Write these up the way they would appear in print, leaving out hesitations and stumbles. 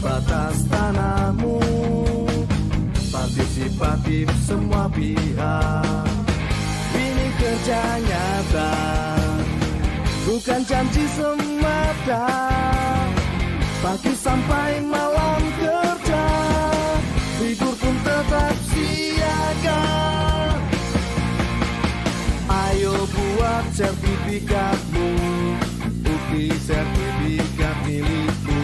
batas tanahmu, partisipatif semua pihak. Ini kerja nyata, bukan janji semata. Pagi sampai malam kerja, libur pun tetap siaga. Ayo buat sertifikatmu, bukti sertifikat milikmu.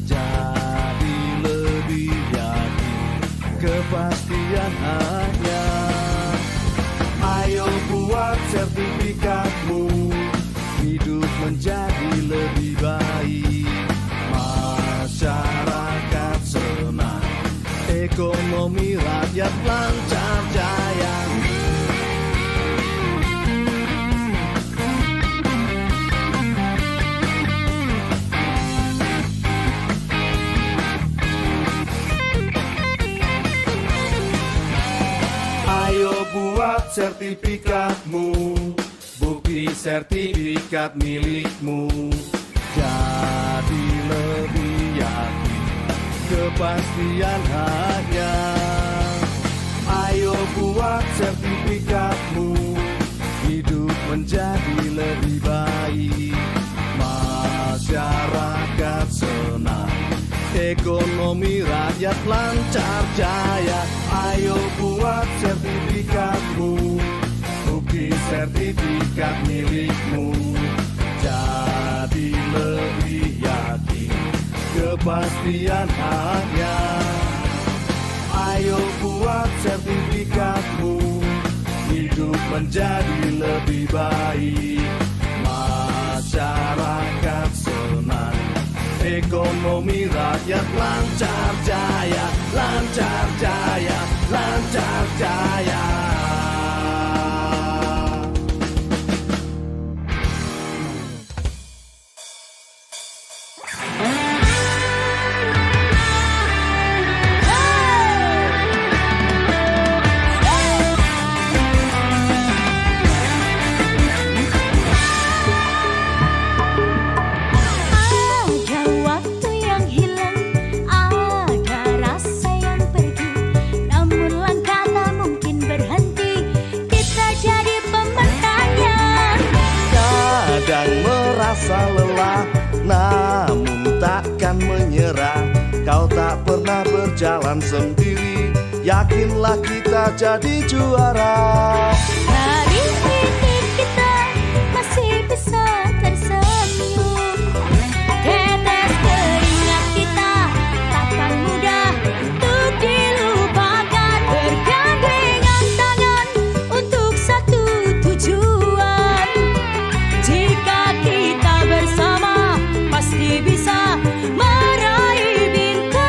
Jadi lebih yakin, kepastian hanya. Ayo buat sertifikatmu, hidup menjadi lebih baik. Masyarakat senang, ekonomi rakyat lancar jaya. Ayo buat sertifikatmu, bukti sertifikat milikmu. Jadi lebih yakin, kepastian hanya. Ayo buat sertifikatmu, hidup menjadi lebih baik. Masyarakat senang, ekonomi rakyat lancar jaya. Ayo buat sertifikatmu, bukti sertifikat milikmu. Jadi lebih yakin, kepastian hanya. Ayo buat sertifikatmu, hidup menjadi lebih baik. Masyarakat senang, ekonomi rakyat lancar jaya, lancar jaya, lancar jaya. Merasa lelah, namun takkan menyerah. Kau tak pernah berjalan sendiri, yakinlah kita jadi juara. Hari ini kita masih bisa tersenyum. Tetes keringat kita takkan mudah untuk dilupakan. Bergandengan tangan untuk satu tujuan. Jika kita bersama pasti bisa meraih bintang.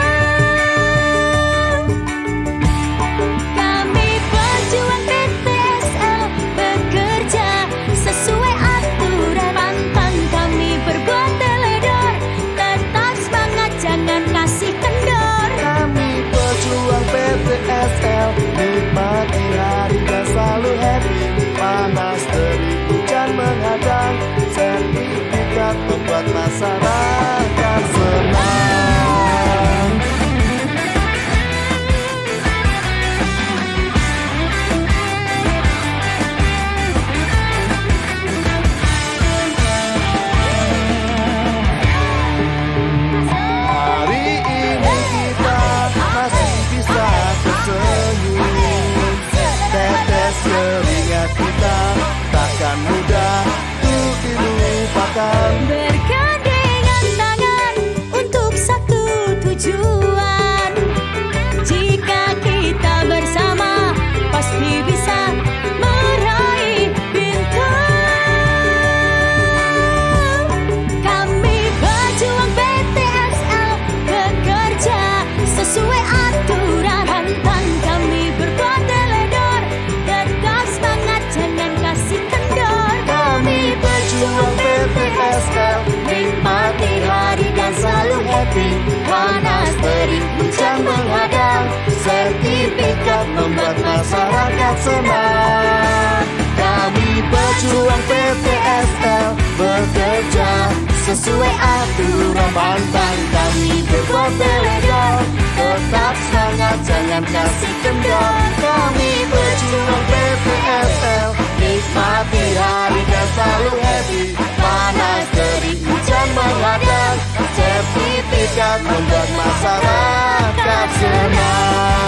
Kami pejuang PTSL bekerja sesuai aturan. Pantang kami berbuat teledor, tetap semangat jangan kasih kendor. Kami pejuang PTSL, nikmati hari dan selalu happy. Panas terik hujan menghadang, sertifikat membuat masyarakat senang. Hari ini kita masih bisa tersenyum. Tetes keringat kita takkan mudah untuk dilupakan. Bergandengan tangan untuk satu tujuan. Jika kita bersama pasti bisa meraih bintang. Kami pejuang PTSL bekerja sesuai aturan. Pantang kami berbuat teledor, tetap semangat jangan kasih kendor. Kami Pejuang PTSL, nikmati hari dan selalu happy. Panas terik hujan menghadang, sertifikat membuat masyarakat senang. Kami pejuang PTSL bekerja sesuai aturan. Pantang kami berbuat dengan kasih kendor. Kami pejuang PPSL, nikmati hari dan selalu happy. Panas terik hujan menghadang, sertifikat membuat masyarakat senang.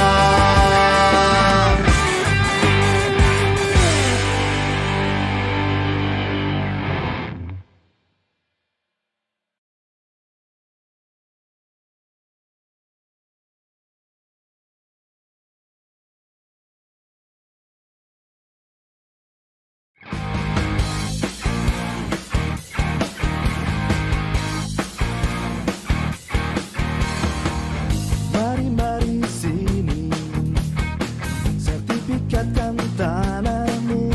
Mari sini, sertifikatkan tanahmu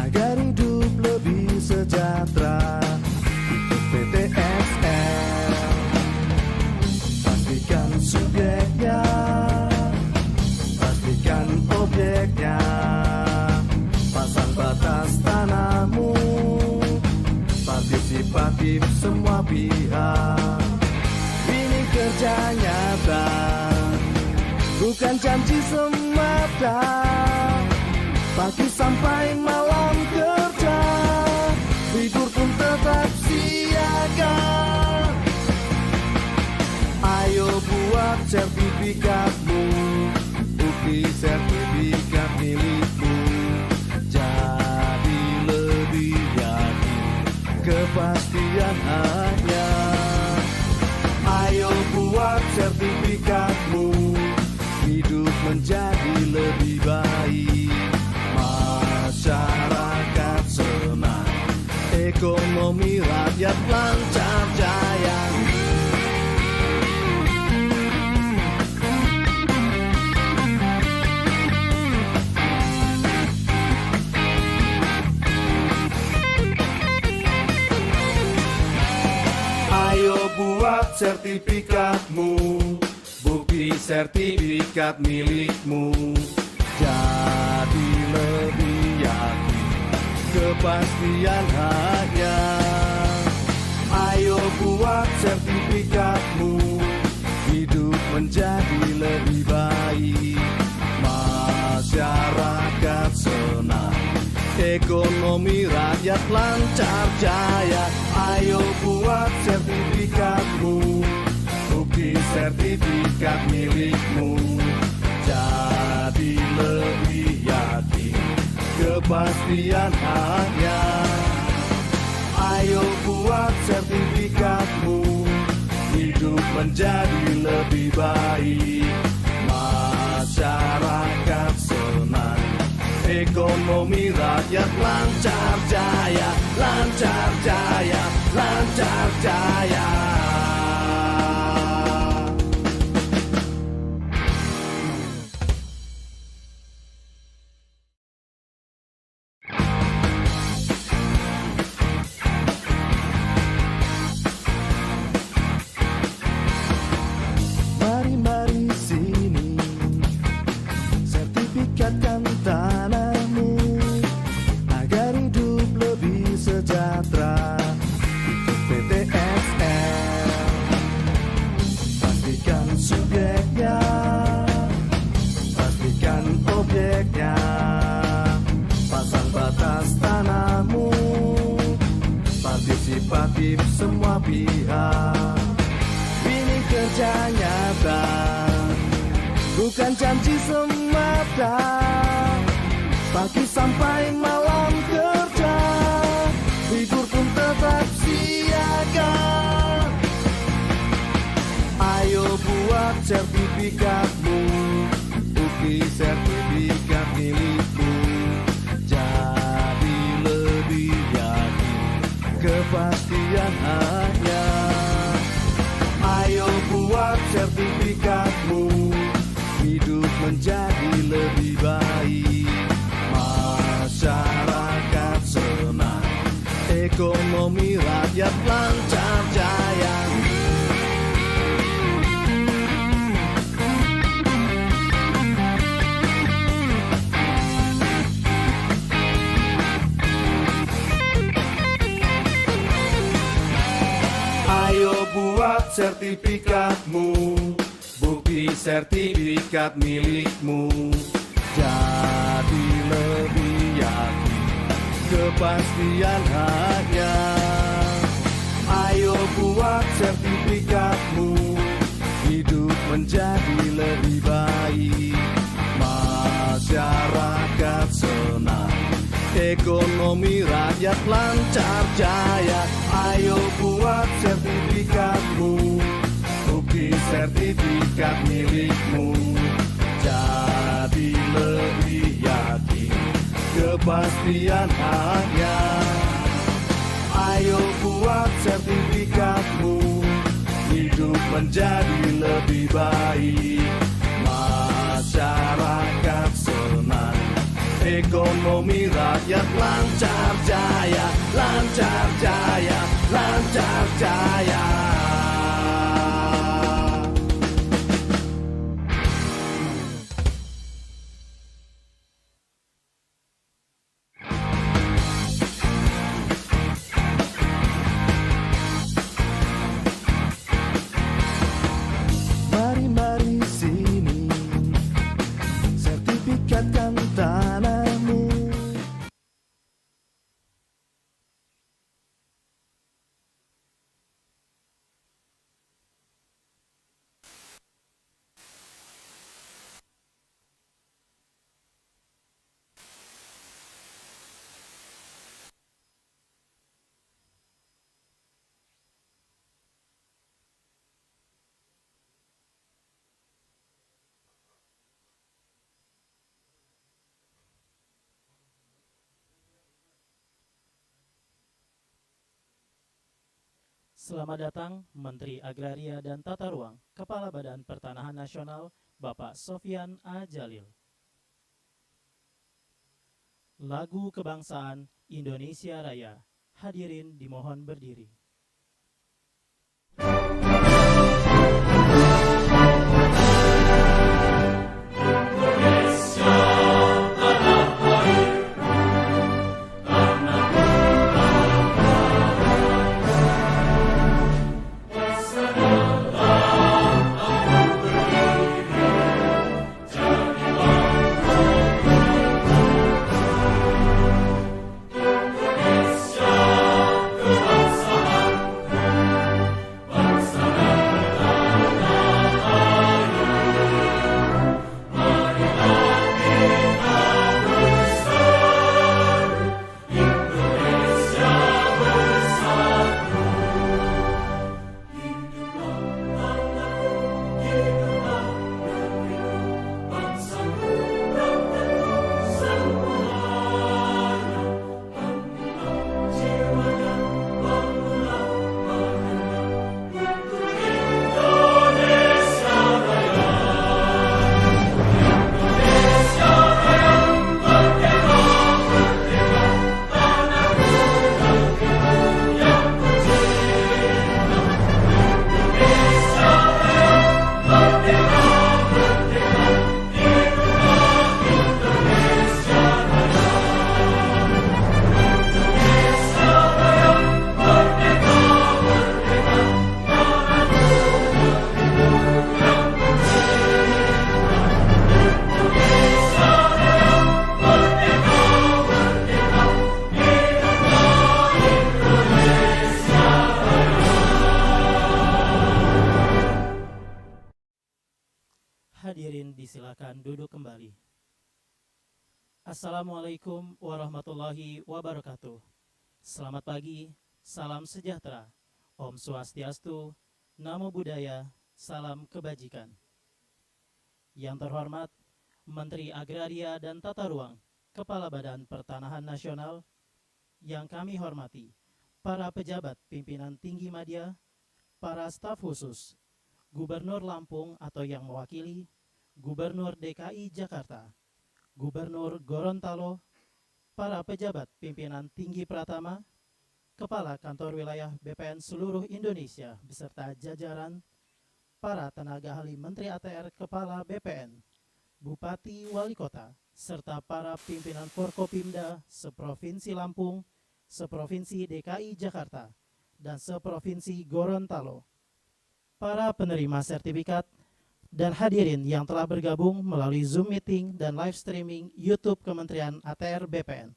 agar hidup lebih sejahtera. Ikut PTSL, pastikan subjeknya, pastikan objeknya, pasang batas tanahmu, partisipatif semua pihak. Ini kerja nyata, bukan janji semata. Pagi sampai malam kerja, libur pun tetap siaga. Ayo buat sertifikatmu, bukti sertifikat milikmu. Jadi lebih yakin, kepastian hanya. Ayo buat sertifikatmu, hidup menjadi lebih baik. Masyarakat senang, ekonomi rakyat lancar jaya. Ayo buat sertifikatmu, bukti sertifikat milikmu. Jadi lebih yakin, kepastian hanya. Ayo buat sertifikatmu, hidup menjadi lebih baik. Masyarakat senang, ekonomi rakyat lancar jaya. Ayo buat sertifikatmu, bukti sertifikat milikmu. Jadi lebih yakin, kepastian hanya. Ayo buat sertifikatmu, hidup menjadi lebih baik. Masyarakat senang, ekonomi rakyat lancar jaya, lancar jaya, lancar jaya. Mari sini, sertifikatkan tanahmu agar hidup lebih sejahtera. Ikut PTSL, pastikan subjeknya, pastikan objeknya, pasang batas tanahmu, partisipatif semua pihak. Ini kerja nyata, bukan janji semata. Pagi sampai malam kerja, libur pun tetap siaga. Ayo buat sertifikatmu, bukti sertifikat milikmu. Jadi lebih yakin, kepastian hanya. Ayo buat sertifikatmu, hidup menjadi lebih baik. Masyarakat senang, ekonomi rakyat lancar jaya. Ayo buat sertifikatmu, bukti sertifikat milikmu. Jadi lebih yakin kepastian haknya. Ayo buat sertifikatmu, hidup menjadi lebih baik. Masyarakat senang, ekonomi rakyat lancar jaya. Ayo buat sertifikatmu, bukti sertifikat milikmu. Jadi lebih yakin kepastian haknya. Ayo buat sertifikatmu, hidup menjadi lebih baik. Masyarakat senang, ekonomi rakyat lancar jaya, lancar jaya, lancar jaya. Mari sini, sertifikatkan tanahmu. Selamat datang Menteri Agraria dan Tata Ruang, Kepala Badan Pertanahan Nasional, Bapak Sofyan A. Jalil. Lagu Kebangsaan Indonesia Raya, hadirin dimohon berdiri. Hadirin disilakan duduk kembali. Assalamualaikum warahmatullahi wabarakatuh. Selamat pagi, salam sejahtera, Om Swastiastu, Namo Buddhaya, salam kebajikan. Yang terhormat Menteri Agraria dan Tata Ruang, Kepala Badan Pertanahan Nasional, yang kami hormati, para pejabat pimpinan tinggi media, para staf khusus, Gubernur Lampung atau yang mewakili, Gubernur DKI Jakarta, Gubernur Gorontalo, para pejabat pimpinan tinggi Pratama, Kepala Kantor Wilayah BPN seluruh Indonesia beserta jajaran, para tenaga ahli Menteri ATR Kepala BPN, Bupati Wali Kota, serta para pimpinan Forkopimda seprovinsi Lampung, seprovinsi DKI Jakarta, dan seprovinsi Gorontalo. Para penerima sertifikat, dan hadirin yang telah bergabung melalui Zoom Meeting dan live streaming YouTube Kementerian ATR BPN.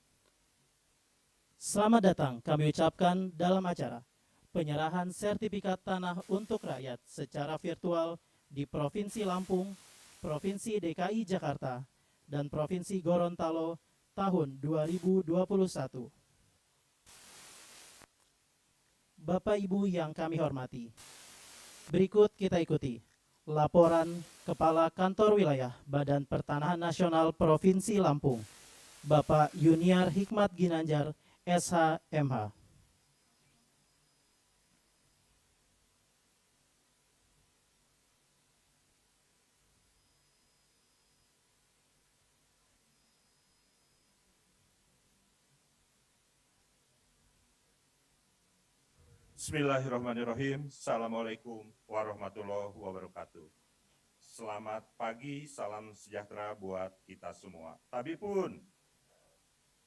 Selamat datang kami ucapkan dalam acara penyerahan sertifikat tanah untuk rakyat secara virtual di Provinsi Lampung, Provinsi DKI Jakarta, dan Provinsi Gorontalo tahun 2021. Bapak Ibu yang kami hormati, berikut kita ikuti laporan Kepala Kantor Wilayah Badan Pertanahan Nasional Provinsi Lampung, Bapak Yuniar Hikmat Ginanjar, SH, MH. Bismillahirrahmanirrahim. Assalamualaikum warahmatullahi wabarakatuh. Selamat pagi, salam sejahtera buat kita semua. Tapi pun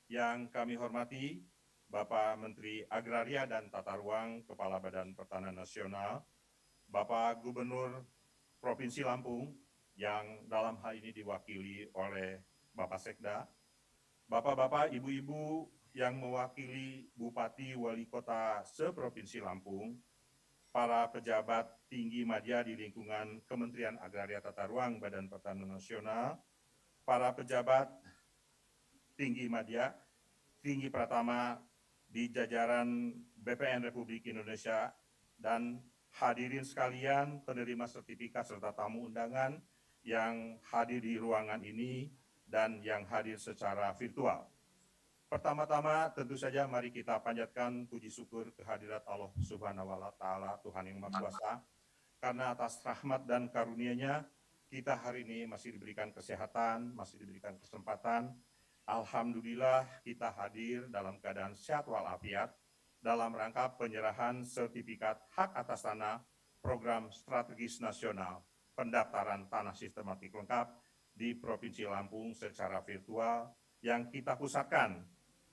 yang kami hormati Bapak Menteri Agraria dan Tata Ruang, Kepala Badan Pertanahan Nasional, Bapak Gubernur Provinsi Lampung yang dalam hal ini diwakili oleh Bapak Sekda, Bapak-bapak, ibu-ibu yang mewakili Bupati Wali Kota se-Provinsi Lampung, para pejabat tinggi media di lingkungan Kementerian Agraria Tata Ruang Badan Pertanahan Nasional, para pejabat tinggi media, tinggi pratama di jajaran BPN Republik Indonesia, dan hadirin sekalian penerima sertifikat serta tamu undangan yang hadir di ruangan ini dan yang hadir secara virtual. Pertama-tama tentu saja mari kita panjatkan puji syukur kehadirat Allah Subhanahu wa Ta'ala, Tuhan yang Maha Kuasa, karena atas rahmat dan karunia-Nya kita hari ini masih diberikan kesehatan, masih diberikan kesempatan. Alhamdulillah kita hadir dalam keadaan sehat walafiat dalam rangka penyerahan sertifikat hak atas tanah program strategis nasional pendaftaran tanah sistematik lengkap di Provinsi Lampung secara virtual yang kita pusatkan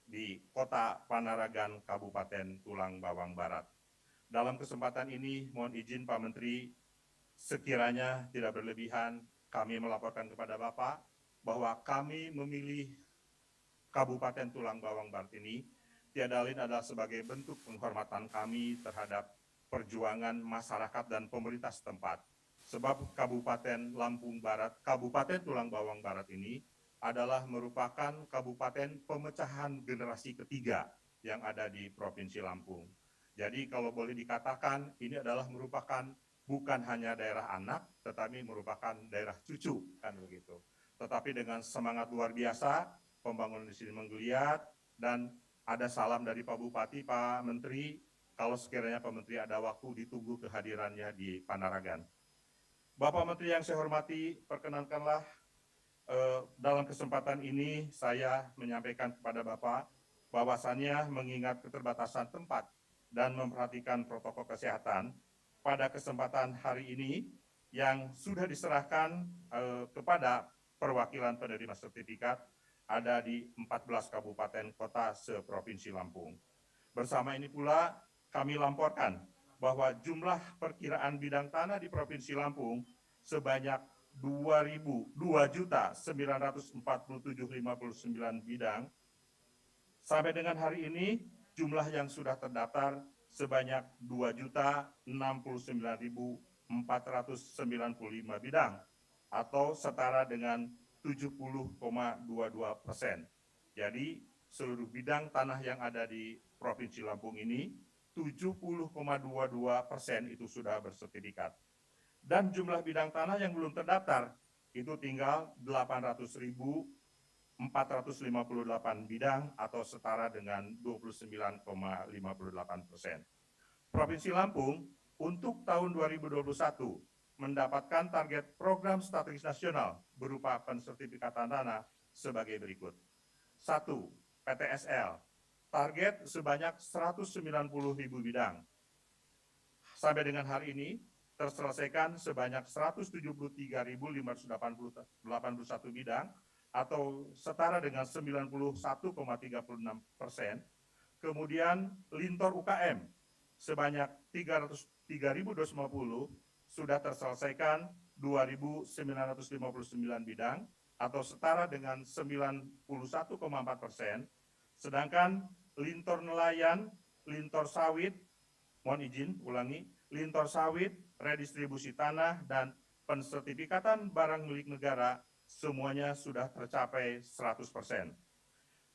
di Kota Panaragan, Kabupaten Tulang Bawang Barat. Dalam kesempatan ini, mohon izin Pak Menteri, sekiranya tidak berlebihan, kami melaporkan kepada Bapak bahwa kami memilih Kabupaten Tulang Bawang Barat ini tiada lain adalah sebagai bentuk penghormatan kami terhadap perjuangan masyarakat dan pemerintah setempat. Sebab Kabupaten Lampung Barat, Kabupaten Tulang Bawang Barat ini adalah merupakan kabupaten pemecahan generasi ketiga yang ada di Provinsi Lampung. Jadi kalau boleh dikatakan ini adalah merupakan bukan hanya daerah anak, tetapi merupakan daerah cucu, kan begitu. Tetapi dengan semangat luar biasa, pembangunan di sini menggeliat, dan ada salam dari Pak Bupati, Pak Menteri, kalau sekiranya Pak Menteri ada waktu ditunggu kehadirannya di Panaragan. Bapak Menteri yang saya hormati, perkenankanlah dalam kesempatan ini saya menyampaikan kepada Bapak bahwasannya mengingat keterbatasan tempat dan memperhatikan protokol kesehatan pada kesempatan hari ini yang sudah diserahkan kepada perwakilan penerima sertifikat ada di 14 kabupaten kota se-Provinsi Lampung. Bersama ini pula kami laporkan bahwa jumlah perkiraan bidang tanah di Provinsi Lampung sebanyak 2.947.059 bidang. Sampai dengan hari ini, jumlah yang sudah terdaftar sebanyak 2.069.495 bidang, atau setara dengan 70,22%. Jadi, seluruh bidang tanah yang ada di Provinsi Lampung ini, 70,22% itu sudah bersertifikat. Dan jumlah bidang tanah yang belum terdaftar itu tinggal 800.458 bidang atau setara dengan 29,58%. Provinsi Lampung untuk tahun 2021 mendapatkan target program strategis nasional berupa pensertifikatan tanah sebagai berikut. 1. PTSL, target sebanyak 190.000 bidang. Sampai dengan hari ini, terselesaikan sebanyak 173.581 bidang atau setara dengan 91,36%. Kemudian Lintor UKM sebanyak 303.250 sudah terselesaikan 2.959 bidang atau setara dengan 91,4%, sedangkan lintor nelayan, lintor sawit, mohon izin ulangi, lintor sawit, redistribusi tanah, dan pensertifikatan barang milik negara semuanya sudah tercapai 100%.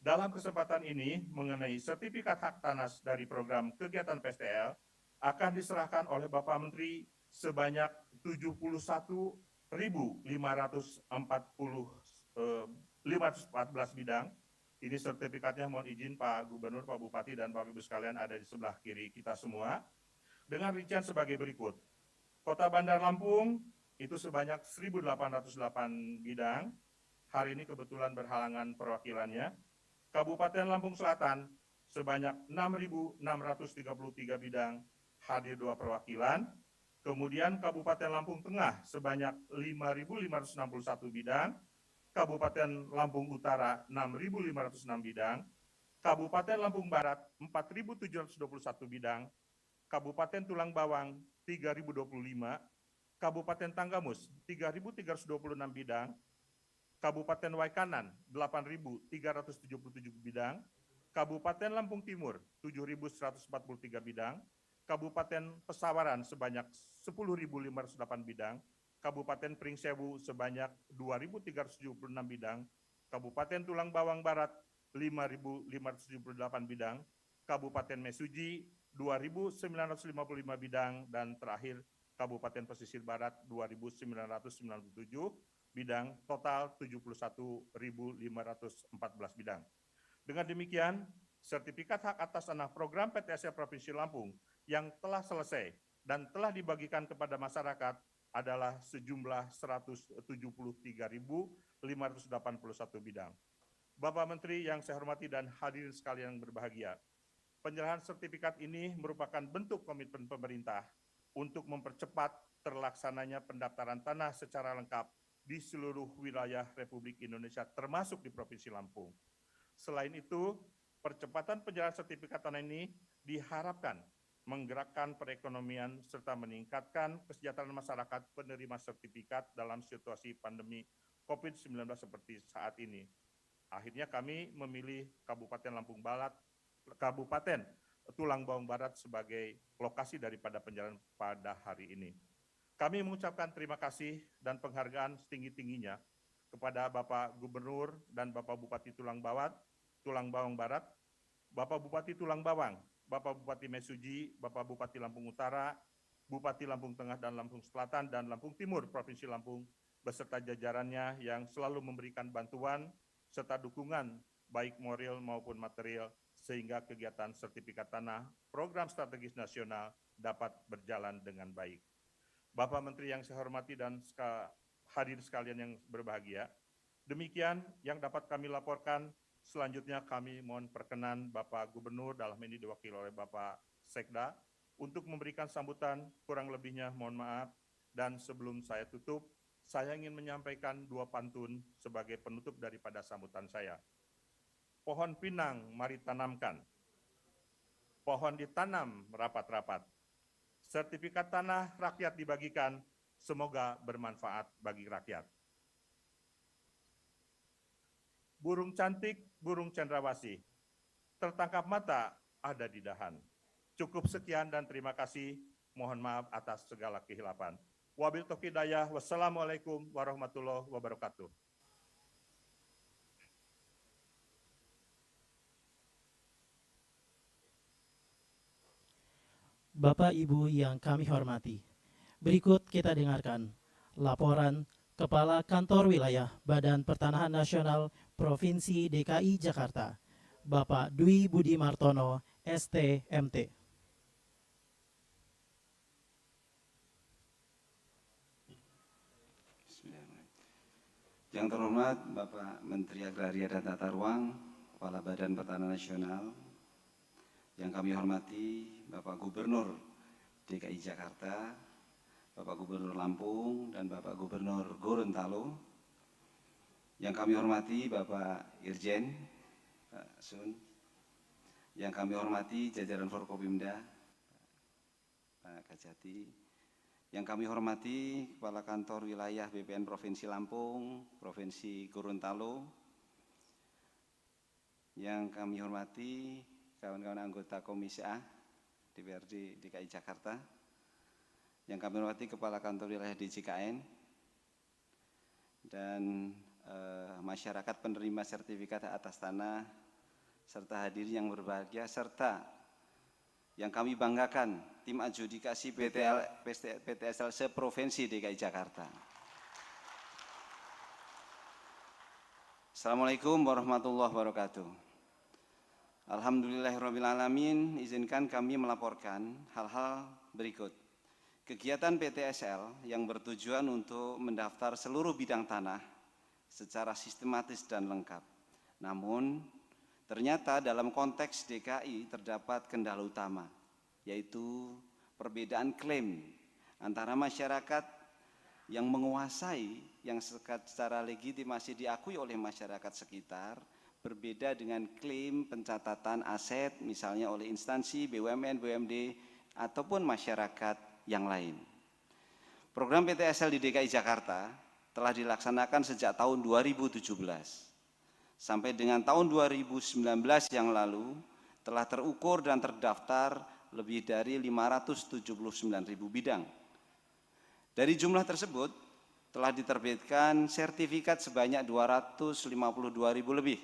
Dalam kesempatan ini mengenai sertifikat hak tanah dari program kegiatan PSTL akan diserahkan oleh Bapak Menteri sebanyak 514 bidang. Ini sertifikatnya, mohon izin Pak Gubernur, Pak Bupati, dan Bapak Ibu sekalian ada di sebelah kiri kita semua. Dengan rincian sebagai berikut. Kota Bandar Lampung itu sebanyak 1.808 bidang. Hari ini kebetulan berhalangan perwakilannya. Kabupaten Lampung Selatan sebanyak 6.633 bidang, hadir 2 perwakilan. Kemudian Kabupaten Lampung Tengah sebanyak 5.561 bidang, Kabupaten Lampung Utara 6.506 bidang, Kabupaten Lampung Barat 4.721 bidang, Kabupaten Tulang Bawang 3.025, Kabupaten Tanggamus 3.326 bidang, Kabupaten Waikanan 8.377 bidang, Kabupaten Lampung Timur 7.143 bidang, Kabupaten Pesawaran sebanyak 10.508 bidang, Kabupaten Pringsewu sebanyak 2.376 bidang, Kabupaten Tulang Bawang Barat 5.578 bidang, Kabupaten Mesuji 2.955 bidang, dan terakhir Kabupaten Pesisir Barat 2.997 bidang, total 71.514 bidang. Dengan demikian, sertifikat hak atas tanah program PTSL Provinsi Lampung yang telah selesai dan telah dibagikan kepada masyarakat adalah sejumlah 173.581 bidang. Bapak Menteri yang saya hormati dan hadirin sekalian yang berbahagia, penyerahan sertifikat ini merupakan bentuk komitmen pemerintah untuk mempercepat terlaksananya pendaftaran tanah secara lengkap di seluruh wilayah Republik Indonesia termasuk di Provinsi Lampung. Selain itu, percepatan penyerahan sertifikat tanah ini diharapkan menggerakkan perekonomian serta meningkatkan kesejahteraan masyarakat penerima sertifikat dalam situasi pandemi COVID-19 seperti saat ini. Akhirnya kami memilih Kabupaten Lampung Barat, Kabupaten Tulang Bawang Barat sebagai lokasi daripada penyerahan pada hari ini. Kami mengucapkan terima kasih dan penghargaan setinggi-tingginya kepada Bapak Gubernur dan Bapak Bupati Tulang Bawang Barat, Bapak Bupati Tulang Bawang, Bapak Bupati Mesuji, Bapak Bupati Lampung Utara, Bupati Lampung Tengah dan Lampung Selatan, dan Lampung Timur Provinsi Lampung, beserta jajarannya yang selalu memberikan bantuan serta dukungan baik moral maupun material sehingga kegiatan sertifikat tanah program strategis nasional dapat berjalan dengan baik. Bapak Menteri yang saya hormati dan hadir sekalian yang berbahagia, demikian yang dapat kami laporkan. Selanjutnya kami mohon perkenan Bapak Gubernur, dalam ini diwakili oleh Bapak Sekda, untuk memberikan sambutan, kurang lebihnya mohon maaf. Dan sebelum saya tutup, saya ingin menyampaikan 2 pantun sebagai penutup daripada sambutan saya. Pohon pinang mari tanamkan, pohon ditanam rapat-rapat, sertifikat tanah rakyat dibagikan, semoga bermanfaat bagi rakyat. Burung cantik, burung cendrawasih, tertangkap mata ada di dahan. Cukup sekian dan terima kasih. Mohon maaf atas segala kehilapan. Wabil taufiq hidayah. Wassalamualaikum warahmatullahi wabarakatuh. Bapak Ibu yang kami hormati, berikut kita dengarkan laporan Kepala Kantor Wilayah Badan Pertanahan Nasional Provinsi DKI Jakarta, Bapak Dwi Budi Martono, ST.MT. Yang terhormat Bapak Menteri Agraria dan Tata Ruang, Kepala Badan Pertanahan Nasional, yang kami hormati Bapak Gubernur DKI Jakarta, Bapak Gubernur Lampung, dan Bapak Gubernur Gorontalo, yang kami hormati Bapak Irjen, Pak Sun, yang kami hormati jajaran Forkopimda, Pak Kajati, Yang kami hormati Kepala Kantor Wilayah BPN Provinsi Lampung, Provinsi Gorontalo. Yang kami hormati kawan-kawan anggota Komisi A DPRD DKI Jakarta. Yang kami hormati Kepala Kantor Wilayah DJKN dan masyarakat penerima sertifikat hak atas tanah, serta hadirin yang berbahagia, serta yang kami banggakan, tim adjudikasi PTSL se-Provinsi DKI Jakarta. Assalamualaikum warahmatullahi wabarakatuh. Alhamdulillahirrahmanirrahim, izinkan kami melaporkan hal-hal berikut. Kegiatan PTSL yang bertujuan untuk mendaftar seluruh bidang tanah secara sistematis dan lengkap. Namun, ternyata dalam konteks DKI terdapat kendala utama, yaitu perbedaan klaim antara masyarakat yang menguasai, yang secara legitimasi diakui oleh masyarakat sekitar, berbeda dengan klaim pencatatan aset, misalnya oleh instansi, BUMN, BUMD, ataupun masyarakat yang lain. Program PTSL di DKI Jakarta telah dilaksanakan sejak tahun 2017. Sampai dengan tahun 2019 yang lalu telah terukur dan terdaftar lebih dari 579.000 bidang. Dari jumlah tersebut telah diterbitkan sertifikat sebanyak 252.000 lebih.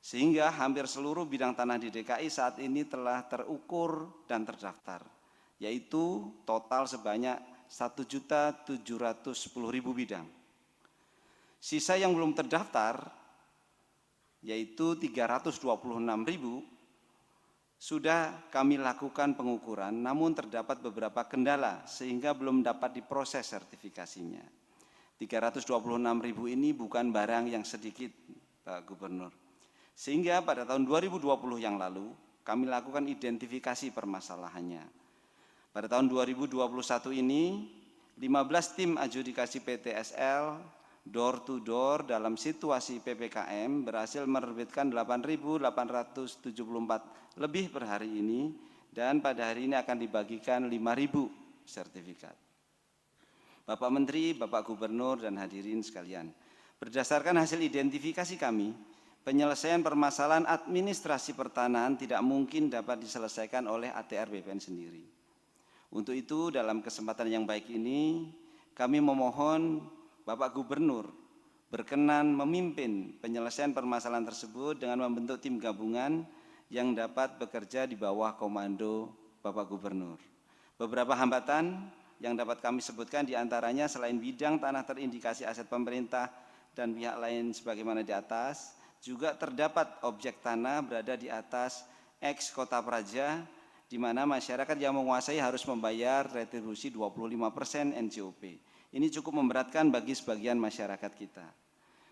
Sehingga hampir seluruh bidang tanah di DKI saat ini telah terukur dan terdaftar, yaitu total sebanyak 1.710.000 bidang. Sisa yang belum terdaftar, yaitu 326.000, sudah kami lakukan pengukuran, namun terdapat beberapa kendala sehingga belum dapat diproses sertifikasinya. 326.000 ini bukan barang yang sedikit, Pak Gubernur. Sehingga pada tahun 2020 yang lalu, kami lakukan identifikasi permasalahannya. Pada tahun 2021 ini, 15 tim adjudikasi PTSL door to door dalam situasi PPKM berhasil menerbitkan 8.874 lebih per hari ini, dan pada hari ini akan dibagikan 5.000 sertifikat. Bapak Menteri, Bapak Gubernur, dan hadirin sekalian, berdasarkan hasil identifikasi kami, penyelesaian permasalahan administrasi pertanahan tidak mungkin dapat diselesaikan oleh ATR BPN sendiri. Untuk itu, dalam kesempatan yang baik ini, kami memohon Bapak Gubernur berkenan memimpin penyelesaian permasalahan tersebut dengan membentuk tim gabungan yang dapat bekerja di bawah komando Bapak Gubernur. Beberapa hambatan yang dapat kami sebutkan diantaranya selain bidang tanah terindikasi aset pemerintah dan pihak lain sebagaimana di atas, juga terdapat objek tanah berada di atas eks Kota Praja, di mana masyarakat yang menguasai harus membayar retribusi 25% NJOP. Ini cukup memberatkan bagi sebagian masyarakat kita.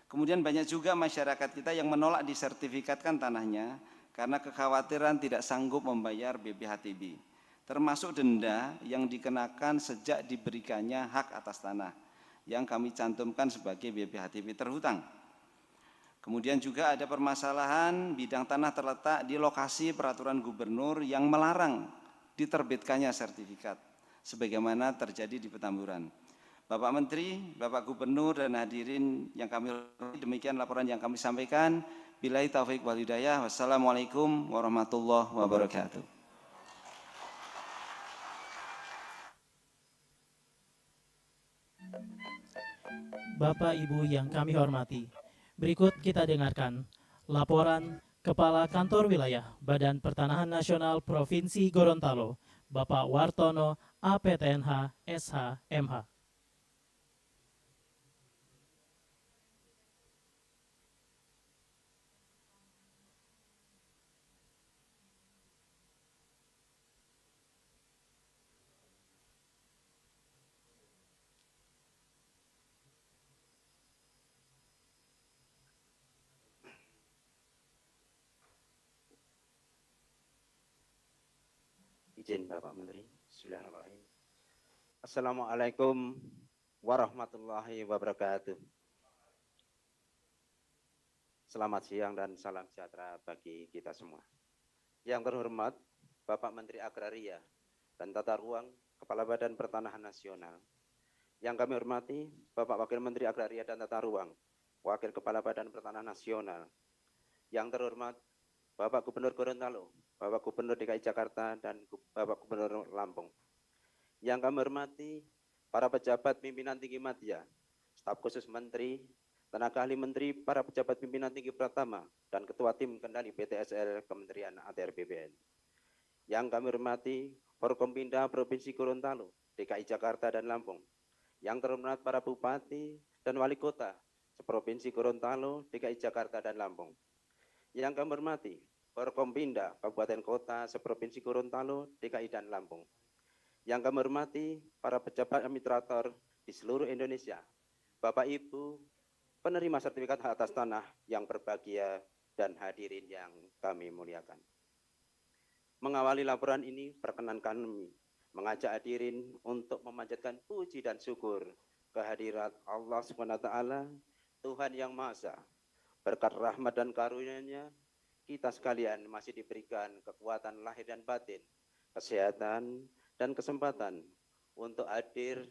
Kemudian banyak juga masyarakat kita yang menolak disertifikatkan tanahnya karena kekhawatiran tidak sanggup membayar BPHTB, termasuk denda yang dikenakan sejak diberikannya hak atas tanah, yang kami cantumkan sebagai BPHTB terhutang. Kemudian juga ada permasalahan bidang tanah terletak di lokasi peraturan gubernur yang melarang diterbitkannya sertifikat, sebagaimana terjadi di Petamburan. Bapak Menteri, Bapak Gubernur, dan hadirin yang kami hormati, demikian laporan yang kami sampaikan. Billahi taufiq wal hidayah. Wassalamualaikum warahmatullahi wabarakatuh. Bapak Ibu yang kami hormati, berikut kita dengarkan laporan Kepala Kantor Wilayah Badan Pertanahan Nasional Provinsi Gorontalo, Bapak Wartono APTNH SH MH. Izin Bapak Menteri. Bismillahirrahmanirrahim. Assalamualaikum warahmatullahi wabarakatuh. Selamat siang dan salam sejahtera bagi kita semua. Yang terhormat Bapak Menteri Agraria dan Tata Ruang Kepala Badan Pertanahan Nasional. Yang kami hormati Bapak Wakil Menteri Agraria dan Tata Ruang, Wakil Kepala Badan Pertanahan Nasional. Yang terhormat Bapak Gubernur Gorontalo, Bapak Gubernur DKI Jakarta, dan Bapak Gubernur Lampung. Yang kami hormati para pejabat pimpinan tinggi media, staf khusus menteri, tenaga ahli menteri, para pejabat pimpinan tinggi Pratama, dan ketua tim kendali PTSL Kementerian ATR BPN. Yang kami hormati Forkompinda Provinsi Gorontalo, DKI Jakarta, dan Lampung. Yang terhormat para bupati dan wali kota seprovinsi Gorontalo, DKI Jakarta, dan Lampung. Yang kami hormati Forkompinda Kabupaten Kota seprovinsi Gorontalo, DKI, dan Lampung. Yang kami hormati para pejabat administrator di seluruh Indonesia, Bapak Ibu, penerima sertifikat hak atas tanah yang berbahagia dan hadirin yang kami muliakan. Mengawali laporan ini, perkenankan kami mengajak hadirin untuk memanjatkan puji dan syukur kehadirat Allah SWT, Tuhan yang Maha Esa. Berkat rahmat dan karunia-Nya, kita sekalian masih diberikan kekuatan lahir dan batin, kesehatan, dan kesempatan untuk hadir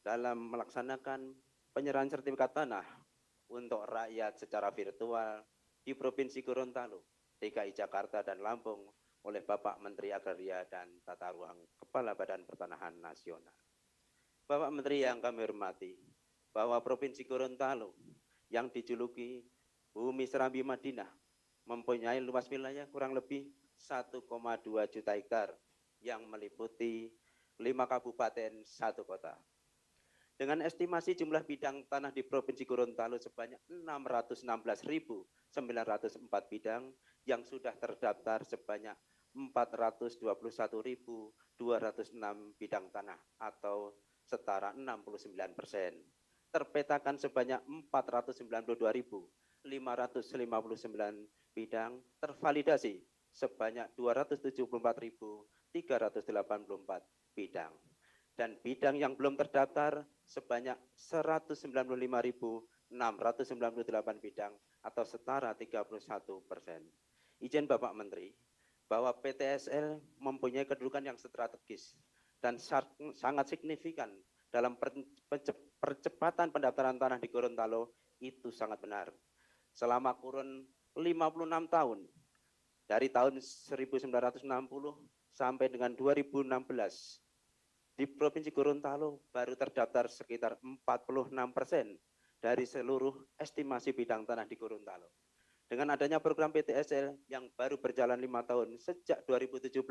dalam melaksanakan penyerahan sertifikat tanah untuk rakyat secara virtual di Provinsi Gorontalo, DKI Jakarta, dan Lampung oleh Bapak Menteri Agraria dan Tata Ruang, Kepala Badan Pertanahan Nasional. Bapak Menteri yang kami hormati, bahwa Provinsi Gorontalo yang dijuluki Bumi Serambi Madinah mempunyai luas wilayah kurang lebih 1,2 juta hektar yang meliputi 5 kabupaten, 1 kota. Dengan estimasi jumlah bidang tanah di Provinsi Gorontalo sebanyak 616.904 bidang yang sudah terdaftar sebanyak 421.206 bidang tanah atau setara 69%. Terpetakan sebanyak 492.559 bidang, tervalidasi sebanyak 274.384 bidang. Dan bidang yang belum terdaftar sebanyak 195.698 bidang atau setara 31%. Izin Bapak Menteri, bahwa PTSL mempunyai kedudukan yang strategis dan sangat signifikan dalam percepatan pendaftaran tanah di Gorontalo itu sangat benar. Selama kurun 56 tahun, dari tahun 1960 sampai dengan 2016, di Provinsi Gorontalo baru terdaftar sekitar 46% dari seluruh estimasi bidang tanah di Gorontalo. Dengan adanya program PTSL yang baru berjalan 5 tahun sejak 2017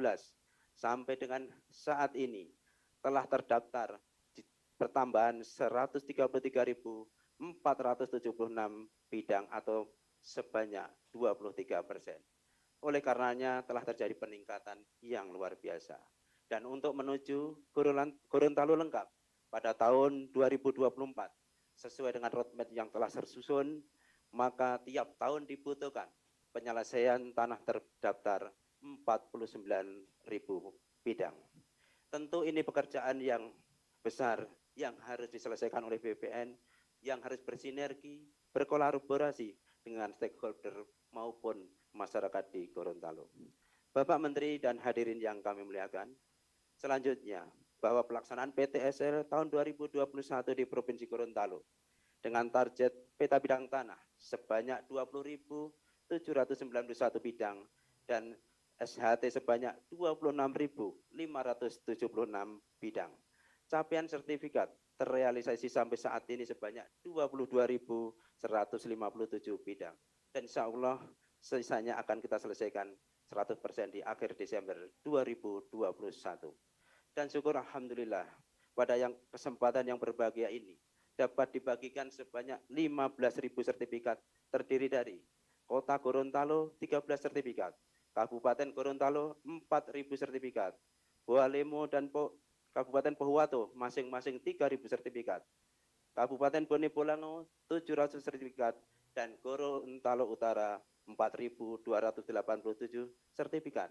sampai dengan saat ini telah terdaftar pertambahan 133.476 bidang atau sebanyak 23%. Oleh karenanya telah terjadi peningkatan yang luar biasa. Dan untuk menuju Gorontalo lengkap pada tahun 2024 sesuai dengan roadmap yang telah tersusun, maka tiap tahun dibutuhkan penyelesaian tanah terdaftar 49.000 bidang. Tentu ini pekerjaan yang besar yang harus diselesaikan oleh BPN, yang harus bersinergi, berkolaborasi dengan stakeholder maupun masyarakat di Gorontalo. Bapak Menteri dan hadirin yang kami muliakan, selanjutnya bahwa pelaksanaan PTSL tahun 2021 di Provinsi Gorontalo dengan target peta bidang tanah sebanyak 20.791 bidang dan SHT sebanyak 26.576 bidang. Capaian sertifikat terrealisasi sampai saat ini sebanyak 22.157 bidang. Dan insya Allah sisanya akan kita selesaikan 100% di akhir Desember 2021. Dan syukur Alhamdulillah pada kesempatan yang berbahagia ini dapat dibagikan sebanyak 15.000 sertifikat terdiri dari Kota Gorontalo 13 sertifikat, Kabupaten Gorontalo 4.000 sertifikat, Boalemo dan Kabupaten Pohuwato masing-masing 3.000 sertifikat, Kabupaten Bone Bolango 700 sertifikat, dan Gorontalo Utara 4.287 sertifikat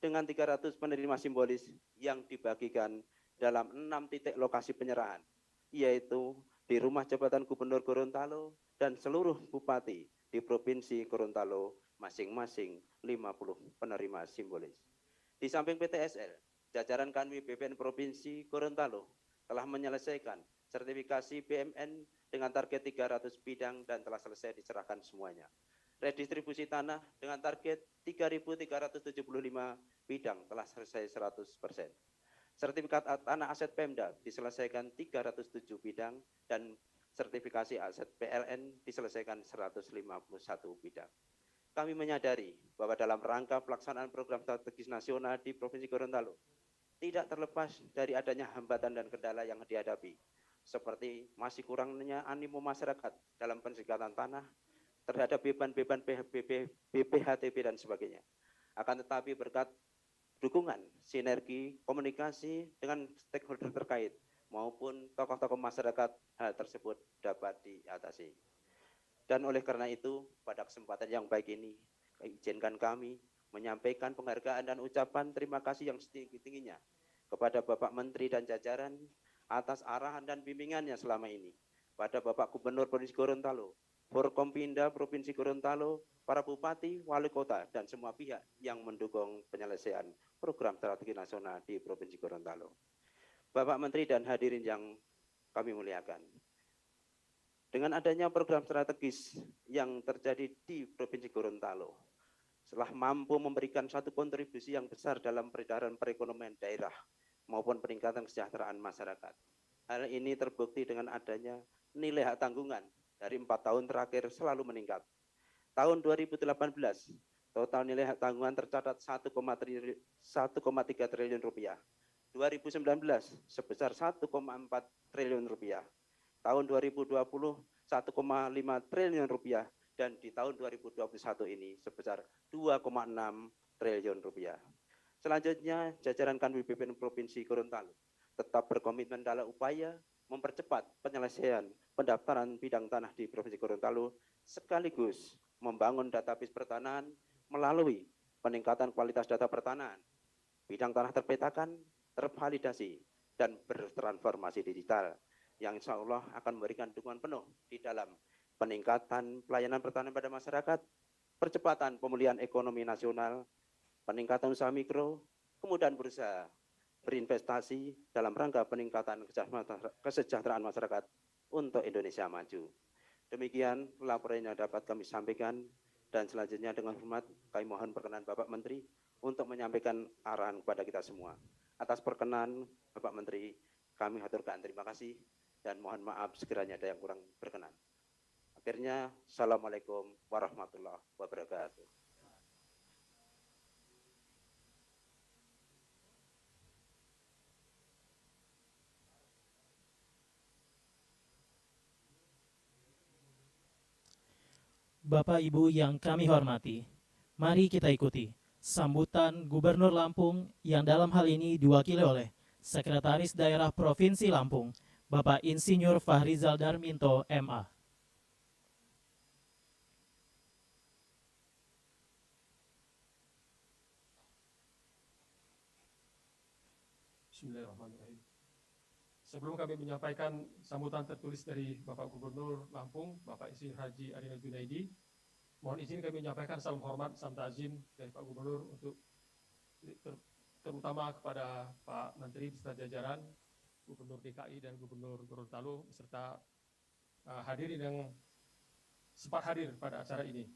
dengan 300 penerima simbolis yang dibagikan dalam 6 titik lokasi penyerahan, yaitu di Rumah Jabatan Gubernur Gorontalo dan seluruh bupati di Provinsi Gorontalo masing-masing 50 penerima simbolis. Di samping PTSL, jajaran Kanwil BPN Provinsi Gorontalo telah menyelesaikan sertifikasi BMN dengan target 300 bidang dan telah selesai diserahkan semuanya. Redistribusi tanah dengan target 3.375 bidang telah selesai 100%. Sertifikat tanah aset Pemda diselesaikan 307 bidang dan sertifikasi aset PLN diselesaikan 151 bidang. Kami menyadari bahwa dalam rangka pelaksanaan program strategis nasional di Provinsi Gorontalo tidak terlepas dari adanya hambatan dan kendala yang dihadapi, seperti masih kurangnya animo masyarakat dalam peningkatan tanah terhadap beban-beban BPHTB dan sebagainya. Akan tetapi berkat dukungan, sinergi, komunikasi dengan stakeholder terkait maupun tokoh-tokoh masyarakat, hal tersebut dapat diatasi. Dan oleh karena itu, pada kesempatan yang baik ini, izinkan kami menyampaikan penghargaan dan ucapan terima kasih yang setinggi-tingginya kepada Bapak Menteri dan jajaran atas arahan dan bimbingannya selama ini, pada Bapak Gubernur Provinsi Gorontalo, Forkompinda Provinsi Gorontalo, para bupati, wali kota, dan semua pihak yang mendukung penyelesaian program strategi nasional di Provinsi Gorontalo. Bapak Menteri dan hadirin yang kami muliakan, dengan adanya program strategis yang terjadi di Provinsi Gorontalo, telah mampu memberikan satu kontribusi yang besar dalam peredaran perekonomian daerah maupun peningkatan kesejahteraan masyarakat. Hal ini terbukti dengan adanya nilai hak tanggungan dari 4 tahun terakhir selalu meningkat. Tahun 2018, total nilai hak tanggungan tercatat 1,3 triliun rupiah. 2019 sebesar 1,4 triliun rupiah. Tahun 2020 1,5 triliun rupiah dan di tahun 2021 ini sebesar 2,6 triliun rupiah. Selanjutnya, jajaran Kanwil BPN Provinsi Gorontalo tetap berkomitmen dalam upaya mempercepat penyelesaian pendaftaran bidang tanah di Provinsi Gorontalo sekaligus membangun database pertanahan melalui peningkatan kualitas data pertanahan. Bidang tanah terpetakan, tervalidasi, dan bertransformasi digital yang insya Allah akan memberikan dukungan penuh di dalam peningkatan pelayanan pertanahan pada masyarakat, percepatan pemulihan ekonomi nasional, peningkatan usaha mikro, kemudahan berusaha berinvestasi dalam rangka peningkatan kesejahteraan masyarakat untuk Indonesia maju. Demikian laporan yang dapat kami sampaikan, dan selanjutnya dengan hormat kami mohon perkenan Bapak Menteri untuk menyampaikan arahan kepada kita semua. Atas perkenan Bapak Menteri, kami haturkan terima kasih dan mohon maaf sekiranya ada yang kurang berkenan. Akhirnya, Assalamualaikum warahmatullahi wabarakatuh. Bapak Ibu yang kami hormati, mari kita ikuti sambutan Gubernur Lampung yang dalam hal ini diwakili oleh Sekretaris Daerah Provinsi Lampung, Bapak Insinyur Fahrizal Darminto, MA. Bismillahirrahmanirrahim. Sebelum kami menyampaikan sambutan tertulis dari Bapak Gubernur Lampung, Bapak Insinyur Haji Adina Junaidi, mohon izin kami menyampaikan salam hormat, salam ta'zim dari Pak Gubernur untuk terutama kepada Pak Menteri beserta jajaran, Gubernur DKI dan Gubernur Gorontalo beserta hadirin yang sempat hadir pada acara ini.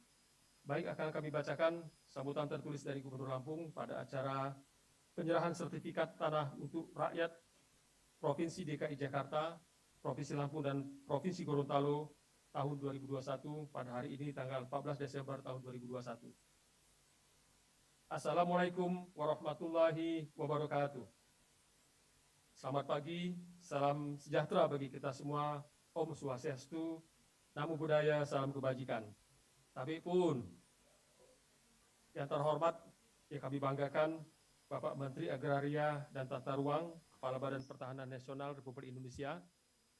Baik, akan kami bacakan sambutan tertulis dari Gubernur Lampung pada acara penyerahan sertifikat tanah untuk rakyat Provinsi DKI Jakarta, Provinsi Lampung, dan Provinsi Gorontalo tahun 2021 pada hari ini tanggal 14 Desember tahun 2021. Assalamualaikum warahmatullahi wabarakatuh. Selamat pagi, salam sejahtera bagi kita semua, Om Swastiastu, Namo Buddhaya, salam kebajikan. Tapi pun, yang terhormat, yang kami banggakan, Bapak Menteri Agraria dan Tata Ruang, Kepala Badan Pertahanan Nasional Republik Indonesia,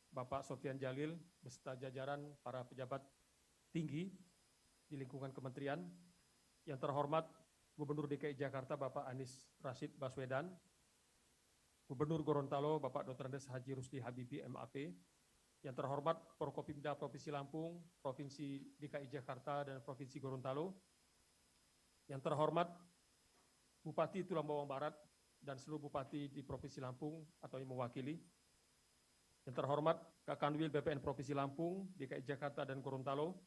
Bapak Sofian Jalil, beserta jajaran para pejabat tinggi di lingkungan kementerian, yang terhormat Gubernur DKI Jakarta Bapak Anies Rashid Baswedan, Gubernur Gorontalo Bapak Dr. Andes Haji Rusdi Habibi MAP, yang terhormat Forkopimda Provinsi Lampung, Provinsi DKI Jakarta, dan Provinsi Gorontalo, yang terhormat Bupati Tulang Bawang Barat, dan seluruh bupati di Provinsi Lampung atau yang mewakili. Yang terhormat Kak Kanwil BPN Provinsi Lampung, DKI Jakarta dan Gorontalo.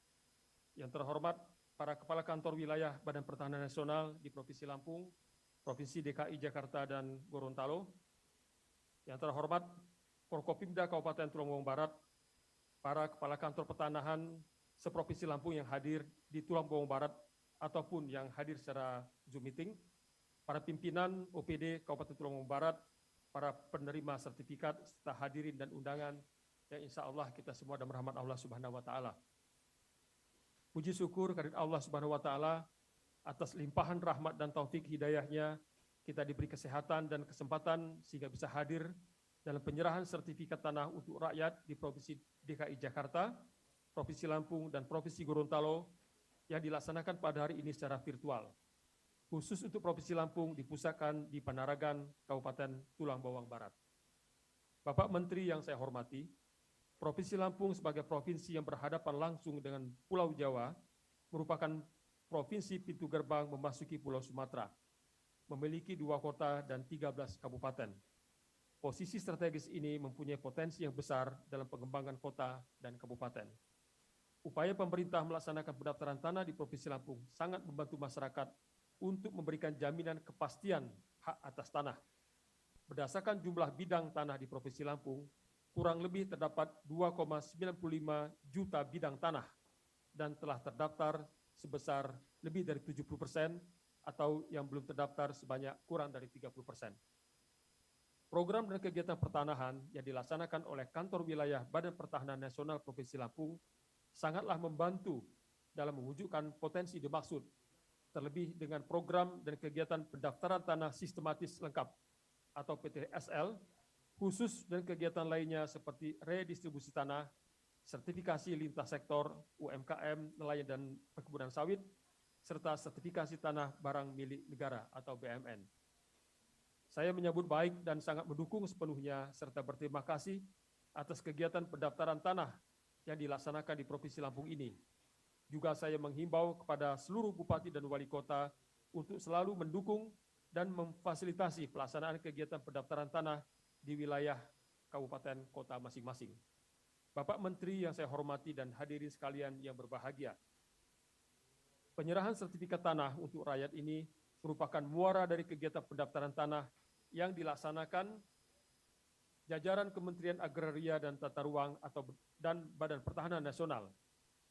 Yang terhormat para kepala kantor wilayah Badan Pertahanan Nasional di Provinsi Lampung, Provinsi DKI Jakarta dan Gorontalo. Yang terhormat Forkopimda Kabupaten Tulungagung Barat, para kepala kantor pertanahan seprovinsi Lampung yang hadir di Tulungagung Barat ataupun yang hadir secara Zoom meeting, para pimpinan OPD Kabupaten Tulungagung Barat, para penerima sertifikat, serta hadirin dan undangan yang insya Allah kita semua dalam rahmat Allah Subhanahu wa Ta'ala. Puji syukur kehadirat Allah Subhanahu wa Ta'ala atas limpahan rahmat dan taufik hidayahnya, kita diberi kesehatan dan kesempatan sehingga bisa hadir dalam penyerahan sertifikat tanah untuk rakyat di Provinsi DKI Jakarta, Provinsi Lampung, dan Provinsi Gorontalo yang dilaksanakan pada hari ini secara virtual. Khusus untuk Provinsi Lampung dipusatkan di Panaragan, Kabupaten Tulang Bawang Barat. Bapak Menteri yang saya hormati, Provinsi Lampung sebagai provinsi yang berhadapan langsung dengan Pulau Jawa merupakan provinsi pintu gerbang memasuki Pulau Sumatera, memiliki 2 kota dan 13 kabupaten. Posisi strategis ini mempunyai potensi yang besar dalam pengembangan kota dan kabupaten. Upaya pemerintah melaksanakan pendaftaran tanah di Provinsi Lampung sangat membantu masyarakat untuk memberikan jaminan kepastian hak atas tanah. Berdasarkan jumlah bidang tanah di Provinsi Lampung, kurang lebih terdapat 2,95 juta bidang tanah dan telah terdaftar sebesar lebih dari 70% atau yang belum terdaftar sebanyak kurang dari 30%. Program dan kegiatan pertanahan yang dilaksanakan oleh Kantor Wilayah Badan Pertahanan Nasional Provinsi Lampung sangatlah membantu dalam mewujudkan potensi dimaksud, terlebih dengan program dan kegiatan pendaftaran tanah sistematis lengkap atau PTSL, khusus dan kegiatan lainnya seperti redistribusi tanah, sertifikasi lintas sektor, UMKM, nelayan dan perkebunan sawit, serta sertifikasi tanah barang milik negara atau BMN. Saya menyambut baik dan sangat mendukung sepenuhnya serta berterima kasih atas kegiatan pendaftaran tanah yang dilaksanakan di Provinsi Lampung ini. Juga saya menghimbau kepada seluruh bupati dan wali kota untuk selalu mendukung dan memfasilitasi pelaksanaan kegiatan pendaftaran tanah di wilayah kabupaten kota masing-masing. Bapak Menteri yang saya hormati dan hadirin sekalian yang berbahagia, penyerahan sertifikat tanah untuk rakyat ini merupakan muara dari kegiatan pendaftaran tanah yang dilaksanakan jajaran Kementerian Agraria dan Tata Ruang dan Badan Pertahanan Nasional.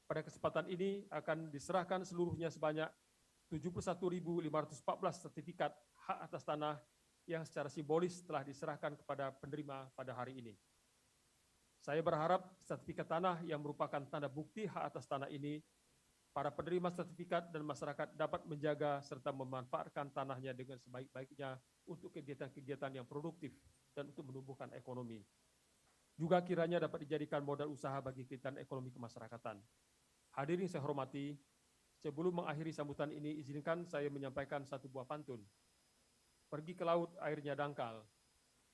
Pada kesempatan ini akan diserahkan seluruhnya sebanyak 71.514 sertifikat hak atas tanah yang secara simbolis telah diserahkan kepada penerima pada hari ini. Saya berharap sertifikat tanah yang merupakan tanda bukti hak atas tanah ini, para penerima sertifikat dan masyarakat dapat menjaga serta memanfaatkan tanahnya dengan sebaik-baiknya untuk kegiatan-kegiatan yang produktif dan untuk menumbuhkan ekonomi. Juga kiranya dapat dijadikan modal usaha bagi kegiatan ekonomi kemasyarakatan. Hadirin saya hormati, sebelum mengakhiri sambutan ini, izinkan saya menyampaikan satu buah pantun. Pergi ke laut, airnya dangkal,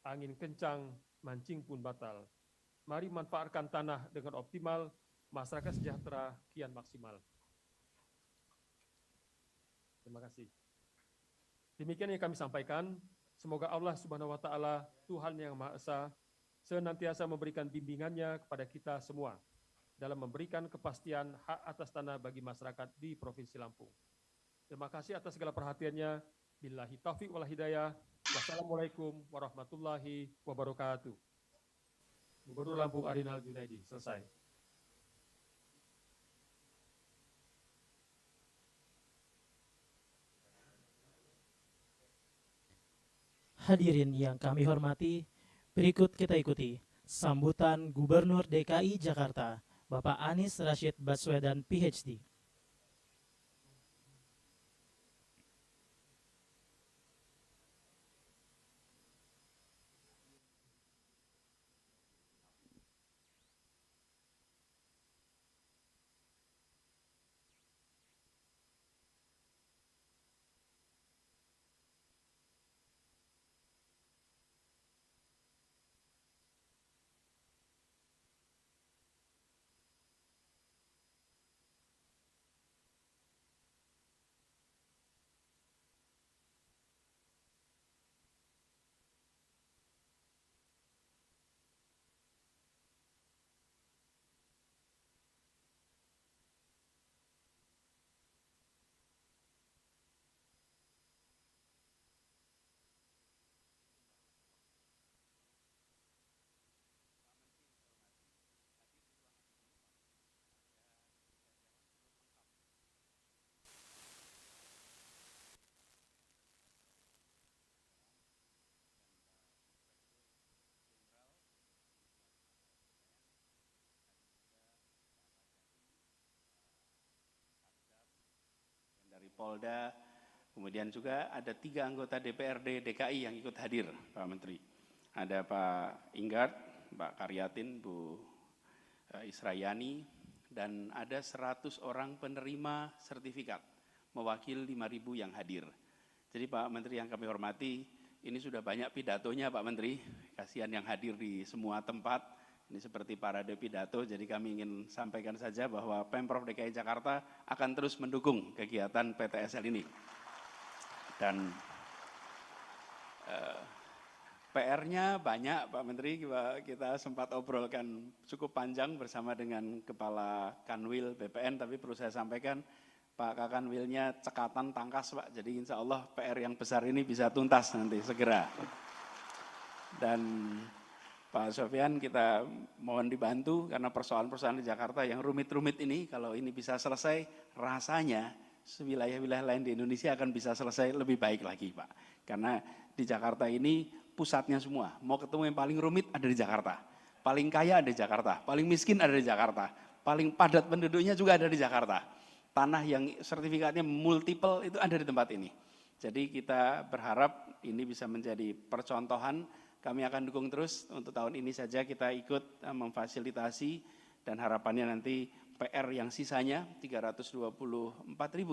angin kencang, mancing pun batal. Mari manfaatkan tanah dengan optimal, masyarakat sejahtera kian maksimal. Terima kasih. Demikian yang kami sampaikan. Semoga Allah Subhanahu wa Ta'ala, Tuhan yang Maha Esa, senantiasa memberikan bimbingannya kepada kita semua dalam memberikan kepastian hak atas tanah bagi masyarakat di Provinsi Lampung. Terima kasih atas segala perhatiannya. Billahi taufiq wal hidayah. Wassalamualaikum warahmatullahi wabarakatuh. Gubernur Lampung Arinal Junaidi. Selesai. Hadirin yang kami hormati, berikut kita ikuti sambutan Gubernur DKI Jakarta, Bapak Anies Rashid Baswedan, PhD. dari Polda, kemudian juga ada 3 anggota DPRD DKI yang ikut hadir, Pak Menteri. Ada Pak Inggard, Pak Karyatin, Bu Israyani, dan ada 100 orang penerima sertifikat, mewakili 5.000 yang hadir. Jadi Pak Menteri yang kami hormati, ini sudah banyak pidatonya Pak Menteri, kasihan yang hadir di semua tempat, ini seperti parade pidato, jadi kami ingin sampaikan saja bahwa Pemprov DKI Jakarta akan terus mendukung kegiatan PTSL ini. Dan PR-nya banyak Pak Menteri, kita sempat obrolkan cukup panjang bersama dengan Kepala Kanwil BPN, tapi perlu saya sampaikan Pak Kakanwilnya cekatan tangkas Pak, jadi insya Allah PR yang besar ini bisa tuntas nanti segera. Dan Pak Sofyan kita mohon dibantu karena persoalan-persoalan di Jakarta yang rumit-rumit ini, kalau ini bisa selesai rasanya wilayah-wilayah lain di Indonesia akan bisa selesai lebih baik lagi Pak. Karena di Jakarta ini pusatnya semua, mau ketemu yang paling rumit ada di Jakarta, paling kaya ada di Jakarta, paling miskin ada di Jakarta, paling padat penduduknya juga ada di Jakarta. Tanah yang sertifikatnya multiple itu ada di tempat ini. Jadi kita berharap ini bisa menjadi percontohan, kami akan dukung terus untuk tahun ini saja kita ikut memfasilitasi dan harapannya nanti PR yang sisanya 324.000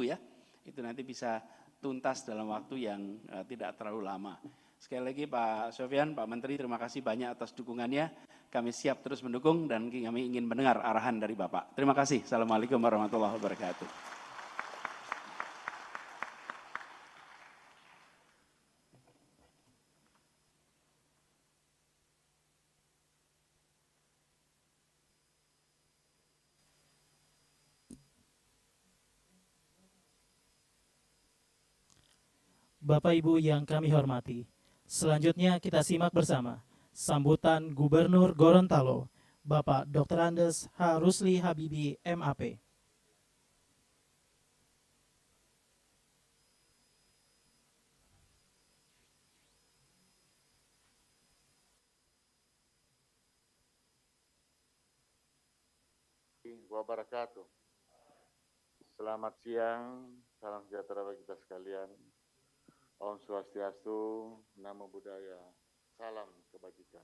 ya, itu nanti bisa tuntas dalam waktu yang tidak terlalu lama. Sekali lagi Pak Sofyan, Pak Menteri, terima kasih banyak atas dukungannya. Kami siap terus mendukung dan kami ingin mendengar arahan dari Bapak. Terima kasih. Assalamualaikum warahmatullahi wabarakatuh. Bapak Ibu yang kami hormati, selanjutnya kita simak bersama sambutan Gubernur Gorontalo, Bapak Dr. Andes H. Rusli Habibi, MAP. Wabarakatuh. Selamat siang, salam sejahtera bagi kita sekalian. Om Swastiastu, Namo Buddhaya, salam kebajikan.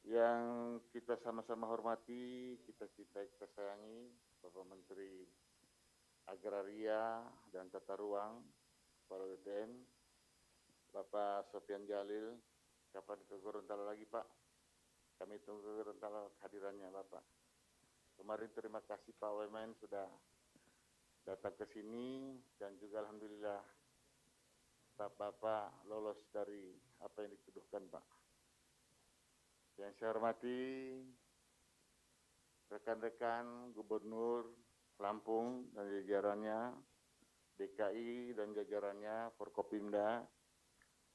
Yang kita sama-sama hormati, kita cintai, kita sayangi, Bapak Menteri Agraria dan Tata Ruang, Kepala BPN, Bapak Sofyan Jalil, kapan ke Gorontalo lagi Pak? Kami tunggu ke Gorontalo kehadirannya Bapak. Kemarin terima kasih Pak Wamen sudah datang ke sini dan juga Alhamdulillah Bapak lolos dari apa yang dituduhkan Pak. Yang saya hormati rekan-rekan Gubernur Lampung dan jajarannya, DKI dan jajarannya, Forkopimda,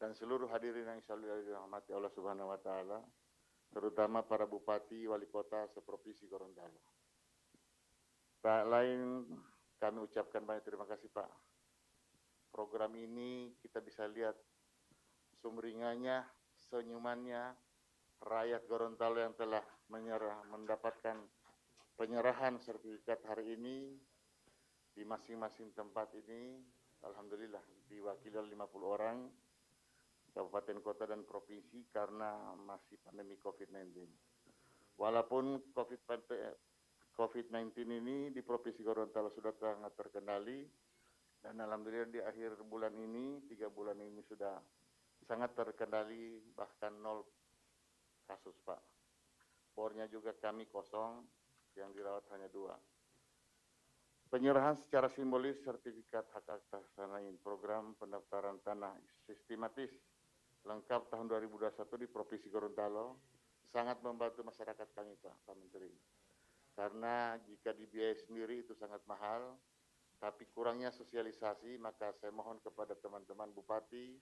dan seluruh hadirin yang insyaallah dirahmati Allah Subhanahu wa Ta'ala, terutama para bupati, wali kota seprovinsi Gorontalo. Tak lain kami ucapkan banyak terima kasih Pak. Program ini kita bisa lihat sumringahnya, senyumannya, rakyat Gorontalo yang telah mendapatkan penyerahan sertifikat hari ini di masing-masing tempat ini. Alhamdulillah diwakili oleh 50 orang, kabupaten, kota, dan provinsi karena masih pandemi COVID-19. Walaupun COVID-19 ini di Provinsi Gorontalo sudah sangat terkendali, dan alhamdulillah di akhir bulan ini, 3 bulan ini sudah sangat terkendali, bahkan 0 kasus Pak. Bornya juga kami kosong, yang dirawat hanya 2. Penyerahan secara simbolis sertifikat hak atas tanah program pendaftaran tanah sistematis lengkap tahun 2021 di Provinsi Gorontalo sangat membantu masyarakat kami Pak Menteri. Karena jika dibiayai sendiri itu sangat mahal, tapi kurangnya sosialisasi, maka saya mohon kepada teman-teman bupati,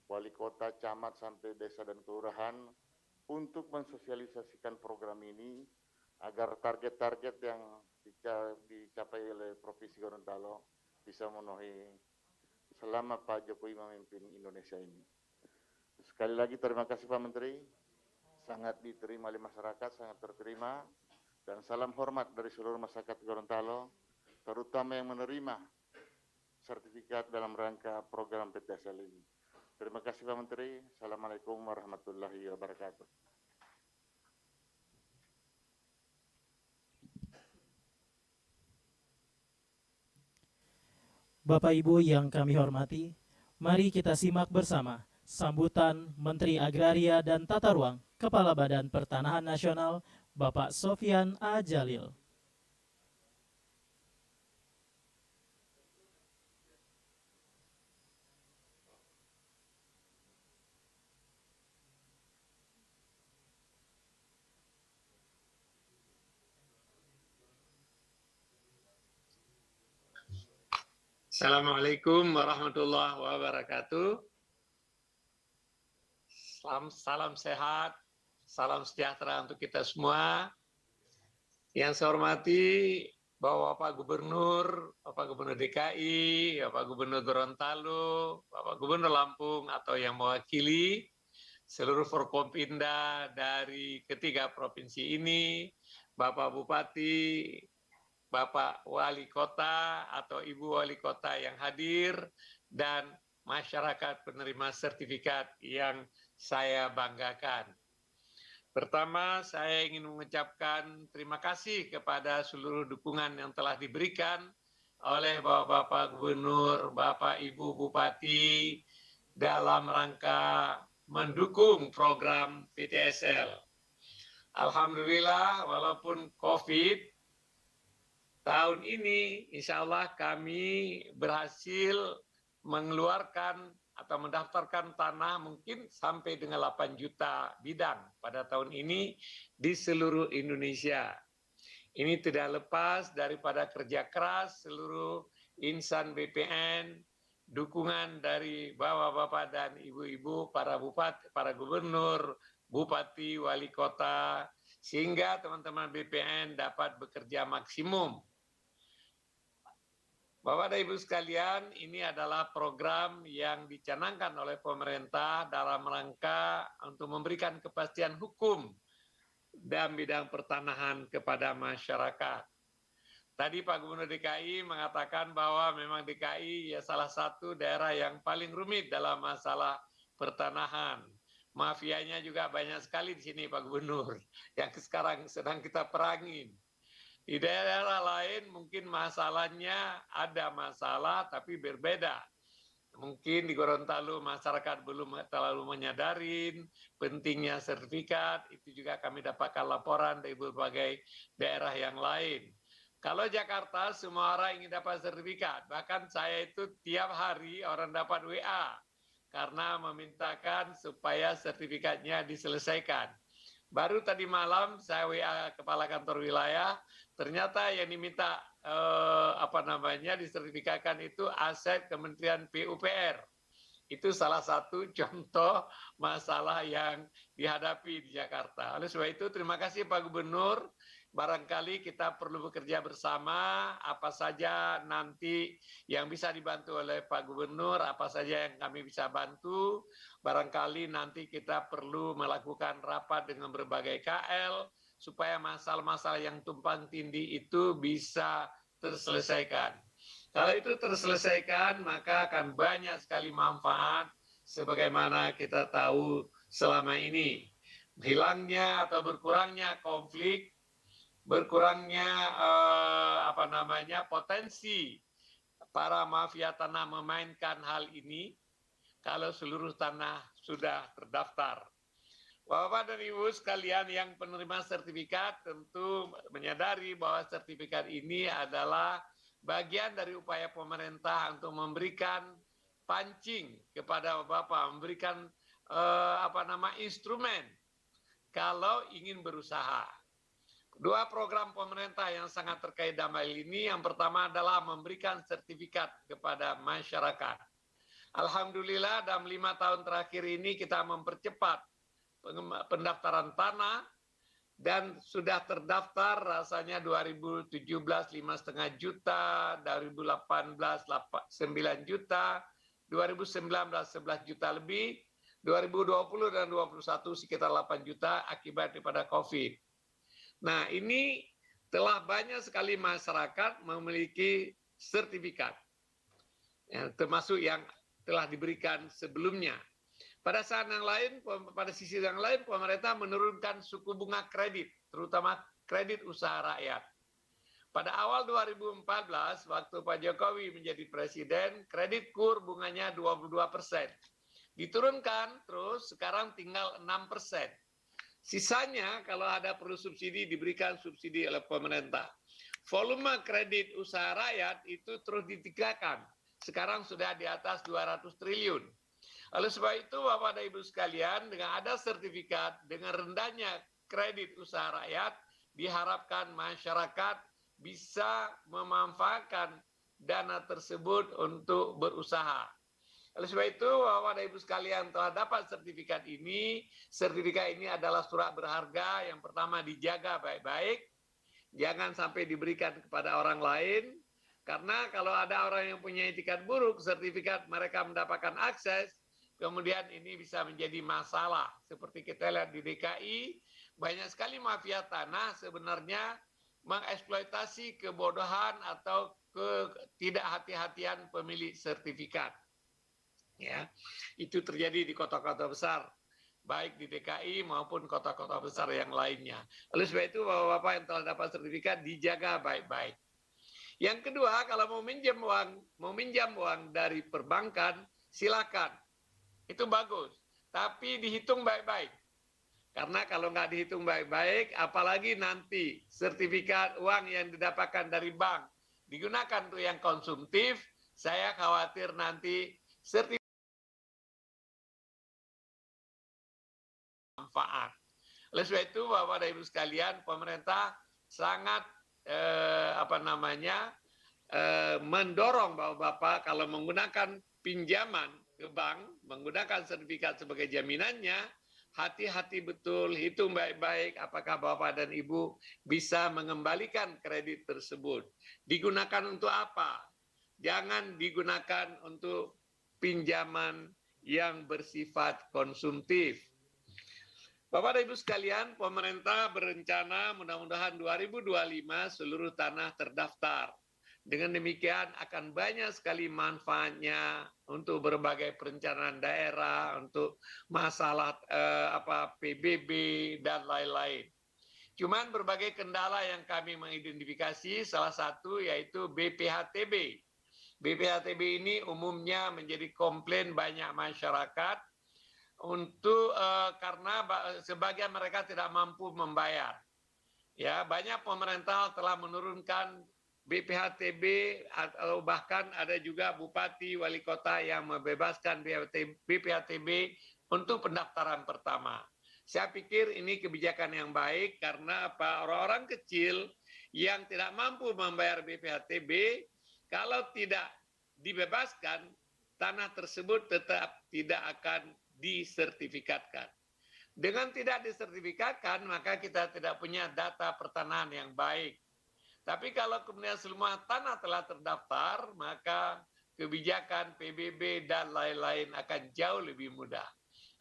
wali kota, camat, sampai desa dan kelurahan untuk mensosialisasikan program ini agar target-target yang dicapai oleh Provinsi Gorontalo bisa memenuhi selama Pak Jokowi memimpin Indonesia ini. Sekali lagi terima kasih Pak Menteri, sangat diterima oleh masyarakat, sangat terterima, dan salam hormat dari seluruh masyarakat Gorontalo, terutama yang menerima sertifikat dalam rangka program PTSL ini. Terima kasih Pak Menteri. Assalamualaikum warahmatullahi wabarakatuh. Bapak Ibu yang kami hormati, mari kita simak bersama sambutan Menteri Agraria dan Tata Ruang, Kepala Badan Pertanahan Nasional, Bapak Sofyan A. Jalil. Assalamualaikum warahmatullahi wabarakatuh. Salam sehat, salam sejahtera untuk kita semua. Yang saya hormati Bapak Gubernur, Bapak Gubernur DKI, Bapak Gubernur Gorontalo, Bapak Gubernur Lampung atau yang mewakili seluruh Forkopimda dari ketiga provinsi ini, Bapak Bupati, Bapak Wali Kota atau Ibu Wali Kota yang hadir, dan masyarakat penerima sertifikat yang saya banggakan. Pertama, saya ingin mengucapkan terima kasih kepada seluruh dukungan yang telah diberikan oleh Bapak Gubernur, Bapak Ibu Bupati dalam rangka mendukung program PTSL. Alhamdulillah, walaupun COVID, tahun ini insya Allah kami berhasil mengeluarkan atau mendaftarkan tanah mungkin sampai dengan 8 juta bidang pada tahun ini di seluruh Indonesia. Ini tidak lepas daripada kerja keras seluruh insan BPN, dukungan dari bapak-bapak dan ibu-ibu, para bupati, para gubernur, bupati, wali kota, sehingga teman-teman BPN dapat bekerja maksimum. Bapak dan Ibu sekalian, ini adalah program yang dicanangkan oleh pemerintah dalam rangka untuk memberikan kepastian hukum dalam bidang pertanahan kepada masyarakat. Tadi Pak Gubernur DKI mengatakan bahwa memang DKI ya salah satu daerah yang paling rumit dalam masalah pertanahan. Mafianya juga banyak sekali di sini Pak Gubernur, yang sekarang sedang kita perangin. Di daerah lain mungkin masalahnya ada masalah tapi berbeda. Mungkin di Gorontalo masyarakat belum terlalu menyadarin pentingnya sertifikat, itu juga kami dapatkan laporan dari berbagai daerah yang lain. Kalau Jakarta semua orang ingin dapat sertifikat, bahkan saya itu tiap hari orang dapat WA karena memintakan supaya sertifikatnya diselesaikan. Baru tadi malam saya WA kepala kantor wilayah, ternyata yang diminta disertifikatkan itu aset Kementerian PUPR. Itu salah satu contoh masalah yang dihadapi di Jakarta. Oleh sebab itu terima kasih Pak Gubernur. Barangkali kita perlu bekerja bersama, apa saja nanti yang bisa dibantu oleh Pak Gubernur, apa saja yang kami bisa bantu. Barangkali nanti kita perlu melakukan rapat dengan berbagai KL, supaya masalah-masalah yang tumpang tindih itu bisa terselesaikan. Kalau itu terselesaikan, maka akan banyak sekali manfaat, sebagaimana kita tahu selama ini. Hilangnya atau berkurangnya konflik, berkurangnya potensi para mafia tanah memainkan hal ini kalau seluruh tanah sudah terdaftar. Bapak dan Ibu sekalian yang penerima sertifikat tentu menyadari bahwa sertifikat ini adalah bagian dari upaya pemerintah untuk memberikan pancing kepada Bapak, memberikan instrumen kalau ingin berusaha. Dua program pemerintah yang sangat terkait dalam hal ini, yang pertama adalah memberikan sertifikat kepada masyarakat. Alhamdulillah dalam 5 tahun terakhir ini kita mempercepat pendaftaran tanah dan sudah terdaftar rasanya 2017 5,5 juta, 2018 9 juta, 2019 11 juta lebih, 2020 dan 2021 sekitar 8 juta akibat daripada COVID. Nah, ini telah banyak sekali masyarakat memiliki sertifikat. ya, termasuk yang telah diberikan sebelumnya. Pada saat yang lain, pada sisi yang lain, pemerintah menurunkan suku bunga kredit, terutama kredit usaha rakyat. Pada awal 2014, waktu Pak Jokowi menjadi presiden, kredit KUR bunganya 22%. Diturunkan terus, sekarang tinggal 6%. Sisanya kalau ada perlu subsidi, diberikan subsidi oleh pemerintah. Volume kredit usaha rakyat itu terus ditingkatkan. Sekarang sudah di atas 200 triliun. Oleh sebab itu, Bapak dan Ibu sekalian, dengan ada sertifikat, dengan rendahnya kredit usaha rakyat, diharapkan masyarakat bisa memanfaatkan dana tersebut untuk berusaha. Oleh sebab itu, Bapak dan Ibu sekalian telah dapat sertifikat ini. Sertifikat ini adalah surat berharga yang pertama dijaga baik-baik, jangan sampai diberikan kepada orang lain, karena kalau ada orang yang punya etikat buruk, sertifikat mereka mendapatkan akses, kemudian ini bisa menjadi masalah. Seperti kita lihat di DKI, banyak sekali mafia tanah sebenarnya mengeksploitasi kebodohan atau ketidakhati-hatian pemilik sertifikat. Ya, itu terjadi di kota-kota besar, baik di DKI maupun kota-kota besar yang lainnya. Oleh sebab itu, Bapak-Bapak yang telah dapat sertifikat dijaga baik-baik. Yang kedua, kalau mau minjam uang dari perbankan, silakan. Itu bagus, tapi dihitung baik-baik. Karena kalau nggak dihitung baik-baik, apalagi nanti sertifikat uang yang didapatkan dari bank digunakan untuk yang konsumtif, saya khawatir nanti sertifikat manfaat. Oleh sebab itu, Bapak dan Ibu sekalian, pemerintah sangat mendorong Bapak kalau menggunakan pinjaman ke bank, menggunakan sertifikat sebagai jaminannya, hati-hati betul, hitung baik-baik apakah Bapak dan Ibu bisa mengembalikan kredit tersebut. Digunakan untuk apa? Jangan digunakan untuk pinjaman yang bersifat konsumtif. Bapak dan Ibu sekalian, pemerintah berencana mudah-mudahan 2025 seluruh tanah terdaftar. Dengan demikian akan banyak sekali manfaatnya untuk berbagai perencanaan daerah, untuk masalah PBB dan lain-lain. Cuman berbagai kendala yang kami mengidentifikasi, salah satu yaitu BPHTB. BPHTB ini umumnya menjadi komplain banyak masyarakat karena sebagian mereka tidak mampu membayar. Ya, banyak pemerintah telah menurunkan BPHTB atau bahkan ada juga bupati wali kota yang membebaskan BPHTB untuk pendaftaran pertama. Saya pikir ini kebijakan yang baik karena orang-orang kecil yang tidak mampu membayar BPHTB kalau tidak dibebaskan, tanah tersebut tetap tidak akan disertifikatkan. Dengan tidak disertifikatkan, maka kita tidak punya data pertanahan yang baik. Tapi kalau kemudian semua tanah telah terdaftar, maka kebijakan PBB dan lain-lain akan jauh lebih mudah.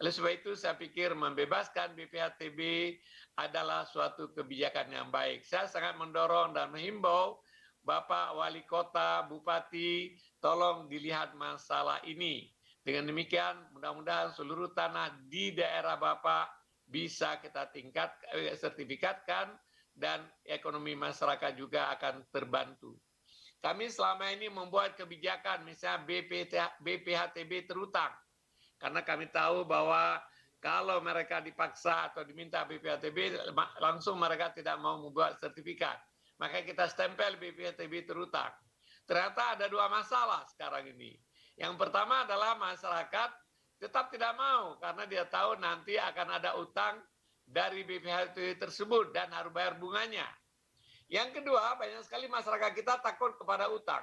Oleh sebab itu, saya pikir membebaskan BPHTB adalah suatu kebijakan yang baik. Saya sangat mendorong dan menghimbau Bapak Wali Kota, Bupati, tolong dilihat masalah ini. Dengan demikian, mudah-mudahan seluruh tanah di daerah Bapak bisa kita sertifikatkan dan ekonomi masyarakat juga akan terbantu. Kami selama ini membuat kebijakan, misalnya BPHTB terutang. Karena kami tahu bahwa kalau mereka dipaksa atau diminta BPHTB, langsung mereka tidak mau membuat sertifikat. Maka kita stempel BPHTB terutang. Ternyata ada dua masalah sekarang ini. Yang pertama adalah masyarakat tetap tidak mau karena dia tahu nanti akan ada utang dari BPHTB tersebut dan harus bayar bunganya. Yang kedua, banyak sekali masyarakat kita takut kepada utang.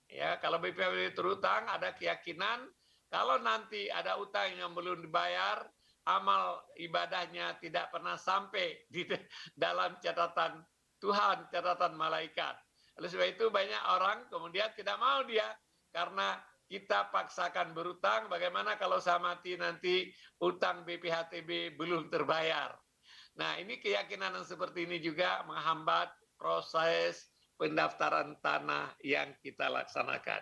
Ya, kalau BPHTB terutang ada keyakinan kalau nanti ada utang yang belum dibayar, amal ibadahnya tidak pernah sampai di dalam catatan Tuhan, catatan malaikat. Oleh sebab itu banyak orang kemudian tidak mau dia karena kita paksakan berutang, bagaimana kalau saya mati nanti utang BPHTB belum terbayar. Nah, ini keyakinan yang seperti ini juga menghambat proses pendaftaran tanah yang kita laksanakan.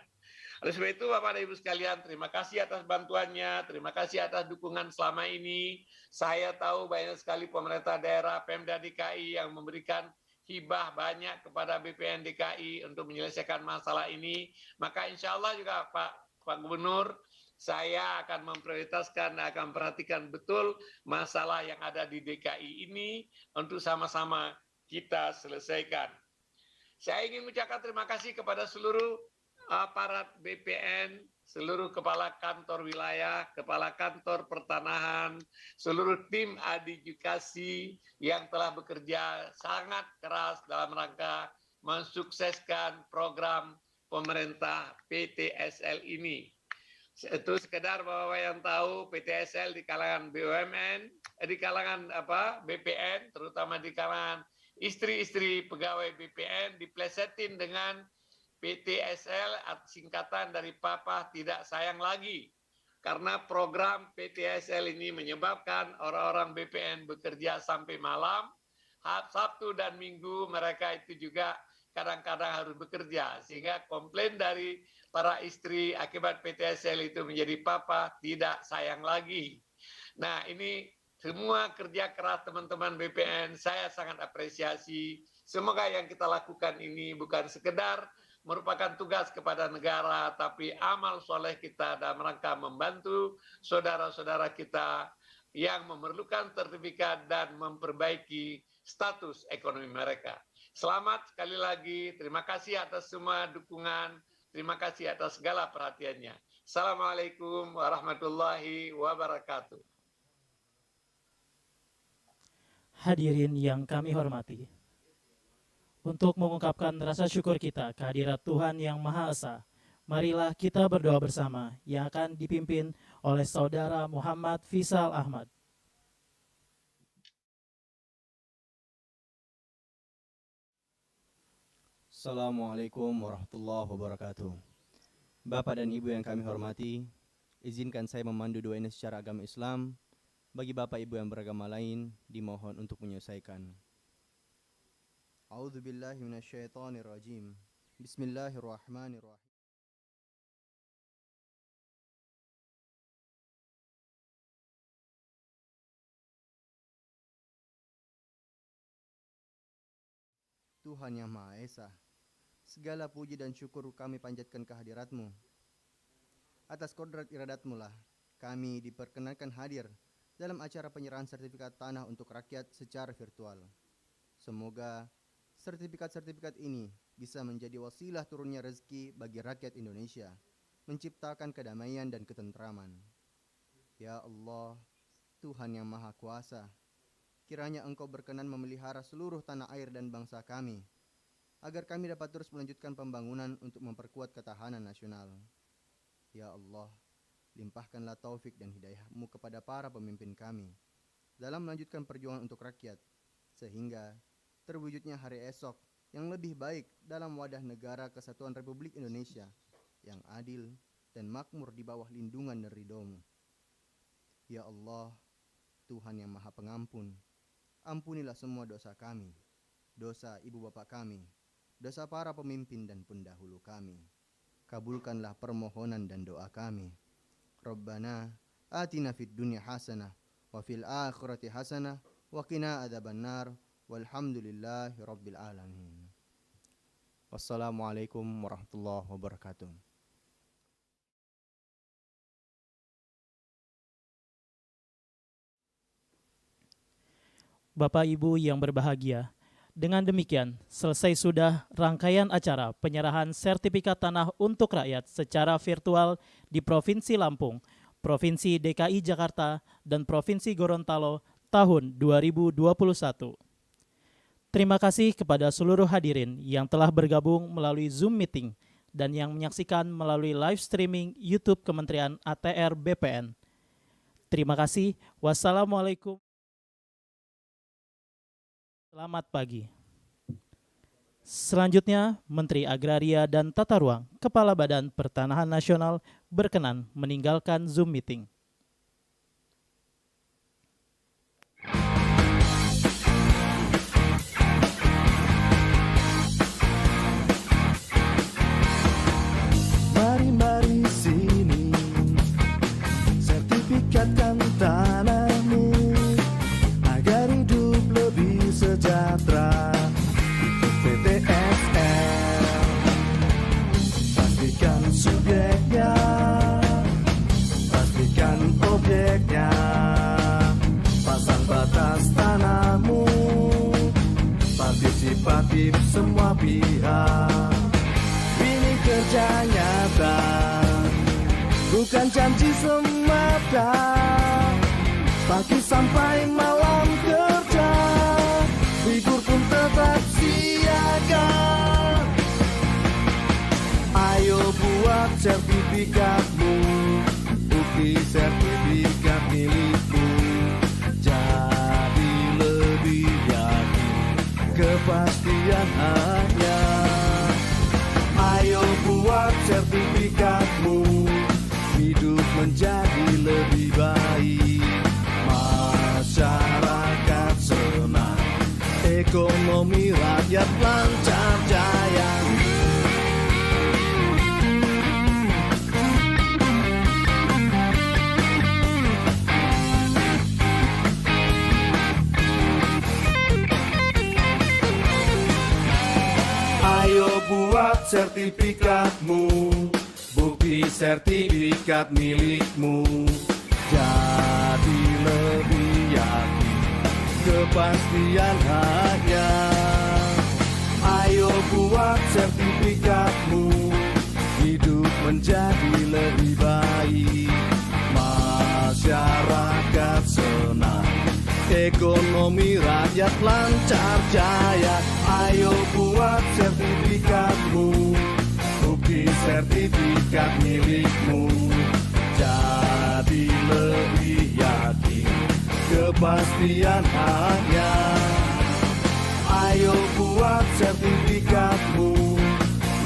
Oleh sebab itu Bapak dan Ibu sekalian, terima kasih atas bantuannya, terima kasih atas dukungan selama ini. Saya tahu banyak sekali pemerintah daerah, Pemda DKI yang memberikan hibah banyak kepada BPN DKI untuk menyelesaikan masalah ini. Maka insya Allah juga Pak Gubernur, saya akan memprioritaskan, akan perhatikan betul masalah yang ada di DKI ini untuk sama-sama kita selesaikan. Saya ingin mengucapkan terima kasih kepada seluruh aparat BPN, seluruh kepala kantor wilayah, kepala kantor pertanahan, seluruh tim adjudikasi yang telah bekerja sangat keras dalam rangka mensukseskan program pemerintah PTSL ini. Itu sekedar bahwa yang tahu PTSL di kalangan BUMN, di kalangan BPN, terutama di kalangan istri-istri pegawai BPN diplesetin dengan PTSL, singkatan dari Papa Tidak Sayang Lagi. Karena program PTSL ini menyebabkan orang-orang BPN bekerja sampai malam, Sabtu dan Minggu mereka itu juga kadang-kadang harus bekerja. Sehingga komplain dari para istri akibat PTSL itu menjadi Papa Tidak Sayang Lagi. Nah, ini semua kerja keras teman-teman BPN, saya sangat apresiasi. Semoga yang kita lakukan ini bukan sekedar merupakan tugas kepada negara, tapi amal soleh kita dalam rangka membantu saudara-saudara kita yang memerlukan sertifikat dan memperbaiki status ekonomi mereka. Selamat sekali lagi, terima kasih atas semua dukungan, terima kasih atas segala perhatiannya. Assalamualaikum warahmatullahi wabarakatuh. Hadirin yang kami hormati, untuk mengungkapkan rasa syukur kita kehadirat Tuhan Yang Maha Esa, marilah kita berdoa bersama yang akan dipimpin oleh Saudara Muhammad Fisal Ahmad. Assalamualaikum warahmatullahi wabarakatuh. Bapak dan Ibu yang kami hormati, izinkan saya memandu doa ini secara agama Islam. Bagi Bapak Ibu yang beragama lain, dimohon untuk menyelesaikan. A'udzu billahi minasyaitonir rajim. Bismillahirrahmanirrahim. Tuhan Yang Maha Esa, segala puji dan syukur kami panjatkan kehadirat-Mu. Atas kodrat iradat-Mu lah kami diperkenankan hadir dalam acara penyerahan sertifikat tanah untuk rakyat secara virtual. Semoga sertifikat-sertifikat ini bisa menjadi wasilah turunnya rezeki bagi rakyat Indonesia, menciptakan kedamaian dan ketentraman. Ya Allah, Tuhan Yang Maha Kuasa, kiranya Engkau berkenan memelihara seluruh tanah air dan bangsa kami, agar kami dapat terus melanjutkan pembangunan untuk memperkuat ketahanan nasional. Ya Allah, limpahkanlah taufik dan hidayah-Mu kepada para pemimpin kami dalam melanjutkan perjuangan untuk rakyat, sehingga terwujudnya hari esok yang lebih baik dalam wadah negara kesatuan Republik Indonesia yang adil dan makmur di bawah lindungan dan ridho-Mu. Ya Allah, Tuhan Yang Maha Pengampun, ampunilah semua dosa kami, dosa ibu bapak kami, dosa para pemimpin dan pendahulu kami. Kabulkanlah permohonan dan doa kami. Rabbana atina fid dunya hasanah wa fil akhirati hasanah wa qina adzabannar. Walhamdulillahi rabbil alamin. Wassalamualaikum warahmatullahi wabarakatuh. Bapak Ibu yang berbahagia, dengan demikian selesai sudah rangkaian acara penyerahan sertifikat tanah untuk rakyat secara virtual di Provinsi Lampung, Provinsi DKI Jakarta, dan Provinsi Gorontalo tahun 2021. Terima kasih kepada seluruh hadirin yang telah bergabung melalui Zoom Meeting dan yang menyaksikan melalui live streaming YouTube Kementerian ATR BPN. Terima kasih. Wassalamualaikum. Selamat pagi. Selanjutnya, Menteri Agraria dan Tata Ruang, Kepala Badan Pertanahan Nasional berkenan meninggalkan Zoom Meeting. Mari sejahtera ikut PTSL. Pastikan subjeknya, pastikan objeknya, pasang batas tanahmu, partisipatif semua pihak. Ini kerja nyata, bukan janji semata. Pagi sampai malam kerja, libur pun tetap siaga. Ayo buat sertifikatmu, bukti sertifikat milikmu. Jadi lebih yakin kepastian haknya. Ayo buat sertifikatmu, hidup menjadi lebih baik. Masyarakat senang, ekonomi rakyat lancar jaya. Ayo buat sertifikatmu, bukti sertifikat milikmu. Jadi lebih yakin kepastian haknya. Ayo buat sertifikatmu, hidup menjadi lebih baik. Masyarakat senang, ekonomi rakyat lancar jaya. Ayo buat sertifikatmu, bukti sertifikat milikmu. Jadi lebih yakin kepastian haknya. Ayo buat sertifikatmu,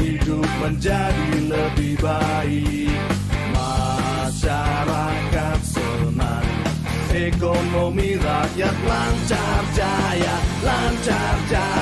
hidup menjadi lebih baik. Masyarakat senang, ekonomi rakyat lancar jaya, lancar jaya.